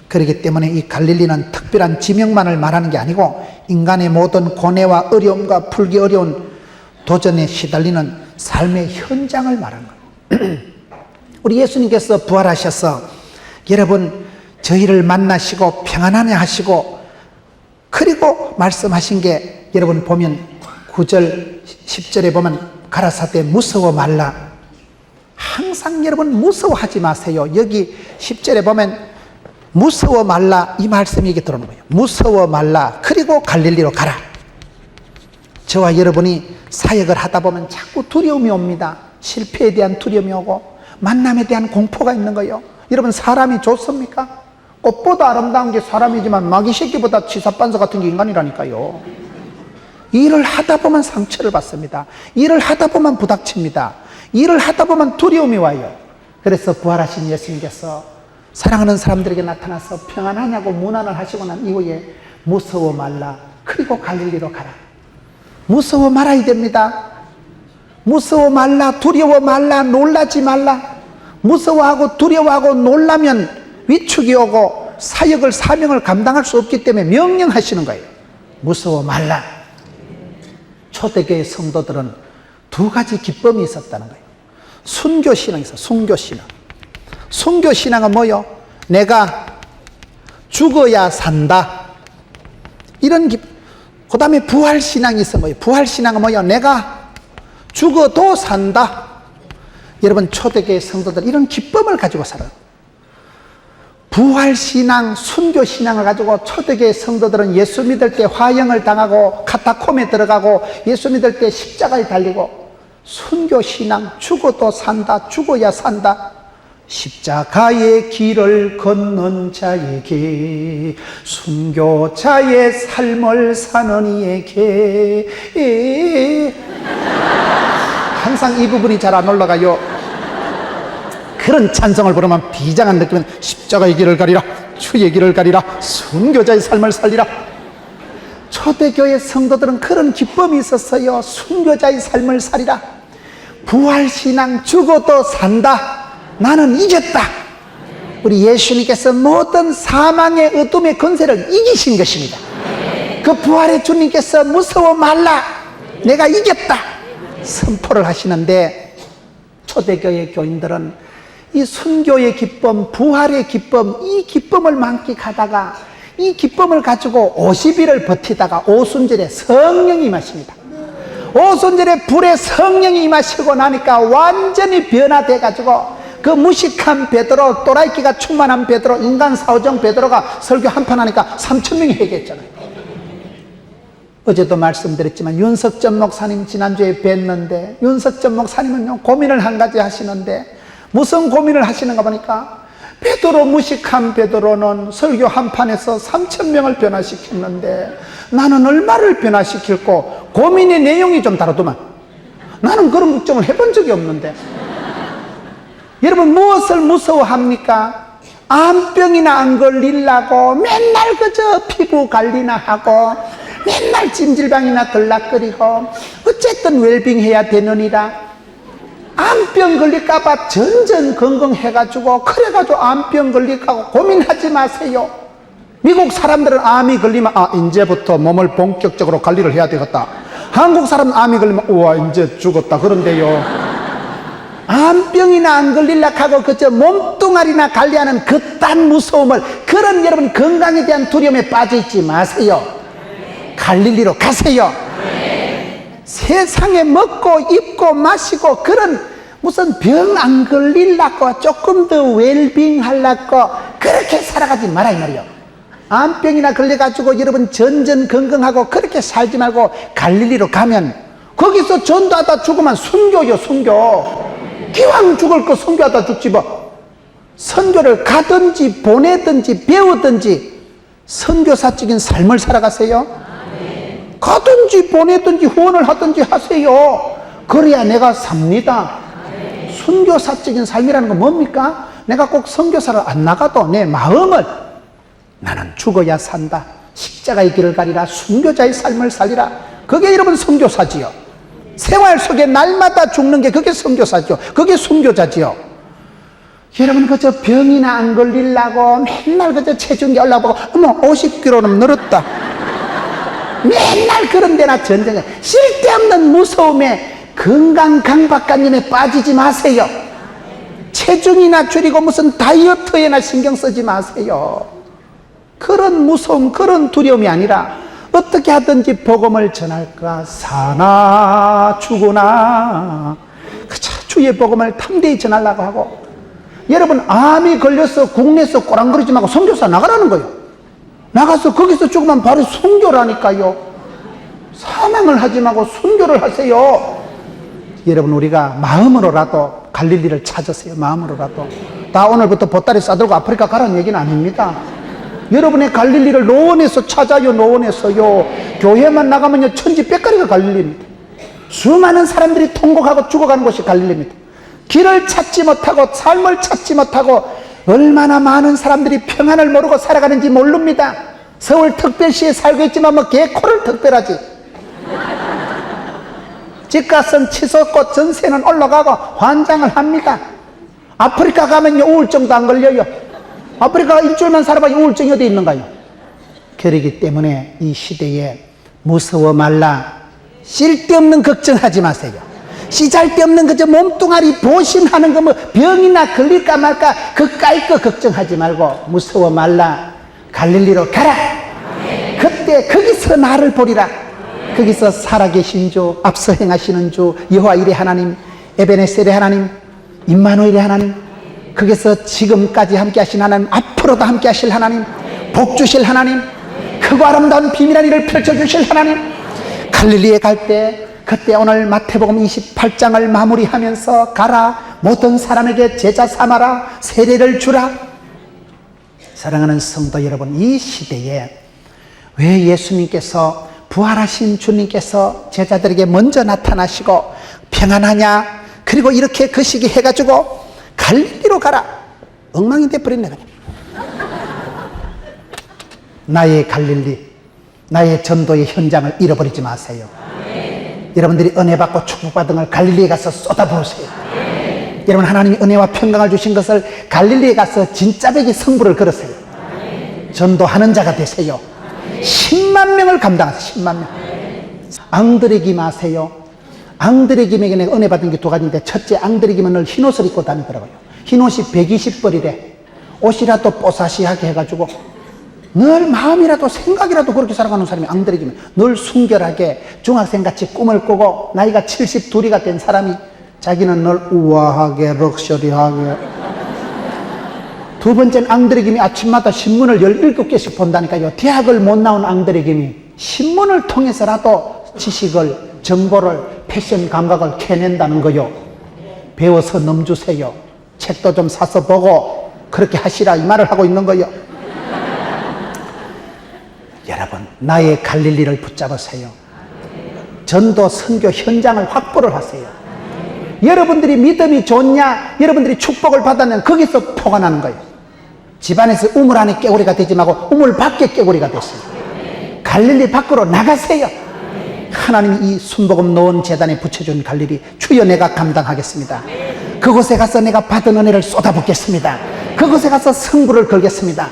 그렇기 때문에 이 갈릴리는 특별한 지명만을 말하는 게 아니고 인간의 모든 고뇌와 어려움과 풀기 어려운 도전에 시달리는 삶의 현장을 말하는 거예요. 우리 예수님께서 부활하셔서 여러분 저희를 만나시고 평안하게 하시고, 그리고 말씀하신 게 여러분 보면 9절 10절에 보면 가라사대 무서워 말라. 항상 여러분 무서워하지 마세요. 여기 10절에 보면 무서워 말라, 이 말씀이 이게 들어오는 거예요. 무서워 말라. 그리고 갈릴리로 가라. 저와 여러분이 사역을 하다 보면 자꾸 두려움이 옵니다. 실패에 대한 두려움이 오고 만남에 대한 공포가 있는 거예요. 여러분 사람이 좋습니까? 꽃보다 아름다운 게 사람이지만 마귀 새끼보다 치사반사 같은 게 인간이라니까요. 일을 하다 보면 상처를 받습니다. 일을 하다 보면 부닥칩니다. 일을 하다 보면 두려움이 와요. 그래서 부활하신 예수님께서 사랑하는 사람들에게 나타나서 평안하냐고 문안을 하시고 난 이후에 무서워 말라. 그리고 갈릴리로 가라. 무서워 말아야 됩니다. 무서워 말라. 두려워 말라. 놀라지 말라. 무서워하고 두려워하고 놀라면 위축이 오고 사역을 사명을 감당할 수 없기 때문에 명령하시는 거예요. 무서워 말라. 초대교회 성도들은 두 가지 기쁨이 있었다는 거예요. 순교신앙이 있어. 순교신앙. 순교신앙은 뭐요? 내가 죽어야 산다. 이런 그 다음에 부활신앙이 있어. 뭐예요? 부활신앙은 뭐요? 내가 죽어도 산다. 여러분 초대교회 성도들 이런 기쁨을 가지고 살아요. 부활신앙, 순교신앙을 가지고 초대교회 성도들은 예수 믿을 때 화형을 당하고 카타콤에 들어가고 예수 믿을 때 십자가에 달리고, 순교신앙, 죽어도 산다. 죽어야 산다. 십자가의 길을 걷는 자에게, 순교자의 삶을 사는 이에게. 항상 이 부분이 잘 안 올라가요. 그런 찬송을 부르면 비장한 느낌은 십자가의 길을 가리라, 주의 길을 가리라, 순교자의 삶을 살리라. 초대교회 성도들은 그런 기쁨이 있었어요. 순교자의 삶을 살리라. 부활신앙, 죽어도 산다. 나는 이겼다. 우리 예수님께서 모든 사망의 어둠의 권세를 이기신 것입니다. 그 부활의 주님께서 무서워 말라. 내가 이겼다. 선포를 하시는데, 초대교회 교인들은 이 순교의 기쁨, 부활의 기쁨, 이 기쁨을 만끽하다가 이 기쁨을 가지고 50일을 버티다가 오순절에 성령이 임하십니다. 오순절에 불에 성령이 임하시고 나니까 완전히 변화돼 가지고 그 무식한 베드로, 또라이끼가 충만한 베드로, 인간 사오정 베드로가 설교 한판 하니까 3,000명이 회개했잖아요. 어제도 말씀드렸지만 윤석전 목사님 지난주에 뵀는데, 윤석전 목사님은요 고민을 한 가지 하시는데, 무슨 고민을 하시는가 보니까 베드로, 무식한 베드로는 설교 한 판에서 3,000명을 변화시켰는데 나는 얼마를 변화시킬고, 고민의 내용이 좀 다르더만. 나는 그런 걱정을 해본 적이 없는데. 여러분 무엇을 무서워합니까? 암병이나 안 걸리려고 맨날 그저 피부 관리나 하고 맨날 찜질방이나 들락거리고 어쨌든 웰빙해야 되느니라. 암병 걸릴까봐 전전긍긍해가지고 그래가지고 암병 걸릴까 고민하지 마세요. 미국 사람들은 암이 걸리면 이제부터 몸을 본격적으로 관리를 해야 되겠다. 한국 사람은 암이 걸리면 우와 이제 죽었다 그런데요. 암병이나 안 걸릴라 하고 그저 몸뚱아리나 관리하는 그딴 무서움을, 그런 여러분 건강에 대한 두려움에 빠져있지 마세요. 갈릴리로 가세요. 세상에 먹고 입고 마시고 그런 무슨 병 안 걸리려고 조금 더 웰빙 하려고 그렇게 살아가지 마라 이 말이요. 암병이나 걸려가지고 여러분 전전긍긍하고 그렇게 살지 말고 갈릴리로 가면 거기서 전도하다 죽으면 순교요. 순교. 기왕 죽을 거 선교하다 죽지 뭐. 선교를 가든지 보내든지 배우든지 선교사적인 삶을 살아가세요. 가든지 보내든지 후원을 하든지 하세요. 그래야 내가 삽니다. 선교사적인 삶이라는 건 뭡니까? 내가 꼭 선교사를 안 나가도 내 마음을, 나는 죽어야 산다. 십자가의 길을 가리라. 순교자의 삶을 살리라. 그게 여러분 선교사지요. 생활 속에 날마다 죽는 게 그게 선교사죠. 그게 순교자지요. 여러분 그저 병이나 안 걸리려고 맨날 그저 체중이 올라보고 어머 50kg는 늘었다. 맨날 그런 데나 전쟁에 쓸데없는 무서움에 건강 강박관념에 빠지지 마세요. 체중이나 줄이고 무슨 다이어트에나 신경 쓰지 마세요. 그런 무서움, 그런 두려움이 아니라 어떻게 하든지 복음을 전할까? 사나 죽으나 그저 주의 복음을 탐대히 전하려고 하고. 여러분 암이 걸려서 국내에서 꼬랑거리지 말고 선교사 나가라는 거예요. 나가서 거기서 죽으면 바로 순교라니까요. 사망을 하지 말고 순교를 하세요. 여러분 우리가 마음으로라도 갈릴리를 찾으세요. 마음으로라도. 다 오늘부터 보따리 싸들고 아프리카 가라는 얘기는 아닙니다. 여러분의 갈릴리를 노원에서 찾아요. 노원에서요. 교회만 나가면요 천지 빽가리가 갈릴리입니다. 수많은 사람들이 통곡하고 죽어가는 곳이 갈릴리입니다. 길을 찾지 못하고 삶을 찾지 못하고 얼마나 많은 사람들이 평안을 모르고 살아가는지 모릅니다. 서울 특별시에 살고 있지만 뭐 개코를 특별하지. 집값은 치솟고 전세는 올라가고 환장을 합니다. 아프리카 가면요 우울증도 안 걸려요. 아프리카가 일주일만 살아봐야 우울증이 어디 있는가요? 그러기 때문에 이 시대에 무서워 말라. 쓸데없는 걱정하지 마세요. 씨잘데없는 그저 몸뚱아리 보신하는 거 뭐 병이나 걸릴까 말까 그까이 거 걱정하지 말고 무서워 말라. 갈릴리로 가라. 그때 거기서 나를 보리라. 거기서 살아계신 주, 앞서 행하시는 주, 여호와 이레 하나님, 에베네셀의 하나님, 임마누엘의 하나님, 거기서 지금까지 함께 하신 하나님, 앞으로도 함께 하실 하나님, 복 주실 하나님, 크고 아름다운 비밀한 일을 펼쳐주실 하나님, 갈릴리에 갈 때 그때 오늘 마태복음 28장을 마무리하면서 가라, 모든 사람에게 제자 삼아라, 세례를 주라. 사랑하는 성도 여러분, 이 시대에 왜 예수님께서 부활하신 주님께서 제자들에게 먼저 나타나시고 평안하냐, 그리고 이렇게 그 시기 해가지고 갈릴리로 가라, 엉망이 돼버렸네. 나의 갈릴리, 나의 전도의 현장을 잃어버리지 마세요. 여러분들이 은혜 받고 축복받은 걸 갈릴리에 가서 쏟아부으세요. 여러분, 하나님이 은혜와 평강을 주신 것을 갈릴리에 가서 진짜배기 성부를 걸으세요. 전도하는 자가 되세요. 10만 명을 감당하세요. 10만 명. 앙드레 김 아세요? 앙드레 김에게 내가 은혜 받은 게 두 가지인데, 첫째, 앙드레 김은 늘 흰옷을 입고 다니더라고요. 흰옷이 120벌이래. 옷이라도 뽀사시하게 해가지고 늘 마음이라도 생각이라도 그렇게 살아가는 사람이 앙드레 김. 늘 순결하게 중학생같이 꿈을 꾸고 나이가 72가 된 사람이 자기는 늘 우아하게 럭셔리하게. 두 번째는 앙드레 김이 아침마다 신문을 17개씩 본다니까요. 대학을 못 나온 앙드레 김이 신문을 통해서라도 지식을, 정보를, 패션 감각을 캐낸다는 거요. 배워서 넘주세요. 책도 좀 사서 보고 그렇게 하시라, 이 말을 하고 있는 거요. 여러분, 나의 갈릴리를 붙잡으세요. 전도 선교 현장을 확보를 하세요. 여러분들이 믿음이 좋냐, 여러분들이 축복을 받았냐, 거기서 포가 나는 거예요. 집안에서 우물 안에 깨구리가 되지 말고 우물 밖에 깨구리가 됐어요. 갈릴리 밖으로 나가세요. 하나님이 이 순복음 노원 재단에 붙여준 갈릴리, 주여 내가 감당하겠습니다. 그곳에 가서 내가 받은 은혜를 쏟아붓겠습니다. 그곳에 가서 승부를 걸겠습니다.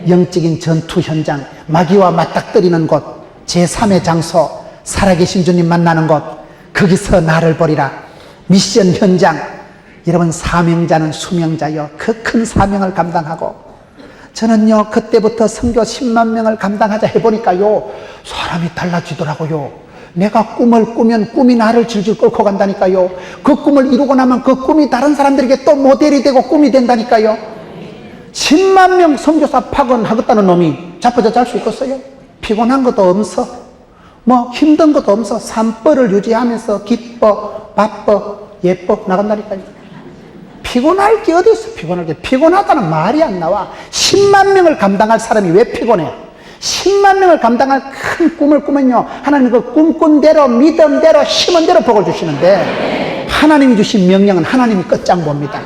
영적인 전투 현장, 마귀와 맞닥뜨리는 곳, 제3의 장소, 살아계신 주님 만나는 곳, 거기서 나를 보리라. 미션 현장. 여러분, 사명자는 수명자요. 그 큰 사명을 감당하고, 저는요 그때부터 선교 10만 명을 감당하자 해보니까요 사람이 달라지더라고요. 내가 꿈을 꾸면 꿈이 나를 질질 끌고 간다니까요. 그 꿈을 이루고 나면 그 꿈이 다른 사람들에게 또 모델이 되고 꿈이 된다니까요. 10만 명 선교사 파견하겠다는 놈이 자빠져 잘 수 있겠어요? 피곤한 것도 없어, 뭐 힘든 것도 없어. 산벌을 유지하면서 기뻐, 바빠, 예뻐 나간다니까요. 피곤할 게 어디 있어? 피곤할 게. 피곤하다는 말이 안 나와. 10만 명을 감당할 사람이 왜 피곤해? 10만 명을 감당할 큰 꿈을 꾸면요, 하나님 그 꿈꾼 대로, 믿음대로, 심은 대로 복을 주시는데, 하나님이 주신 명령은 하나님이 끝장 봅니다.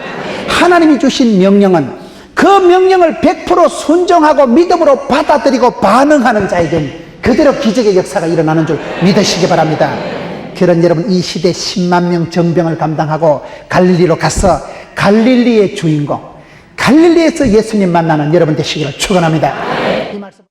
하나님이 주신 명령은 그 명령을 100% 순종하고 믿음으로 받아들이고 반응하는 자에겐 그대로 기적의 역사가 일어나는 줄 믿으시기 바랍니다. 그런 여러분, 이 시대 10만 명 정병을 감당하고 갈릴리로 가서 갈릴리의 주인공, 갈릴리에서 예수님 만나는 여러분 되시기를 축원합니다. 이 말씀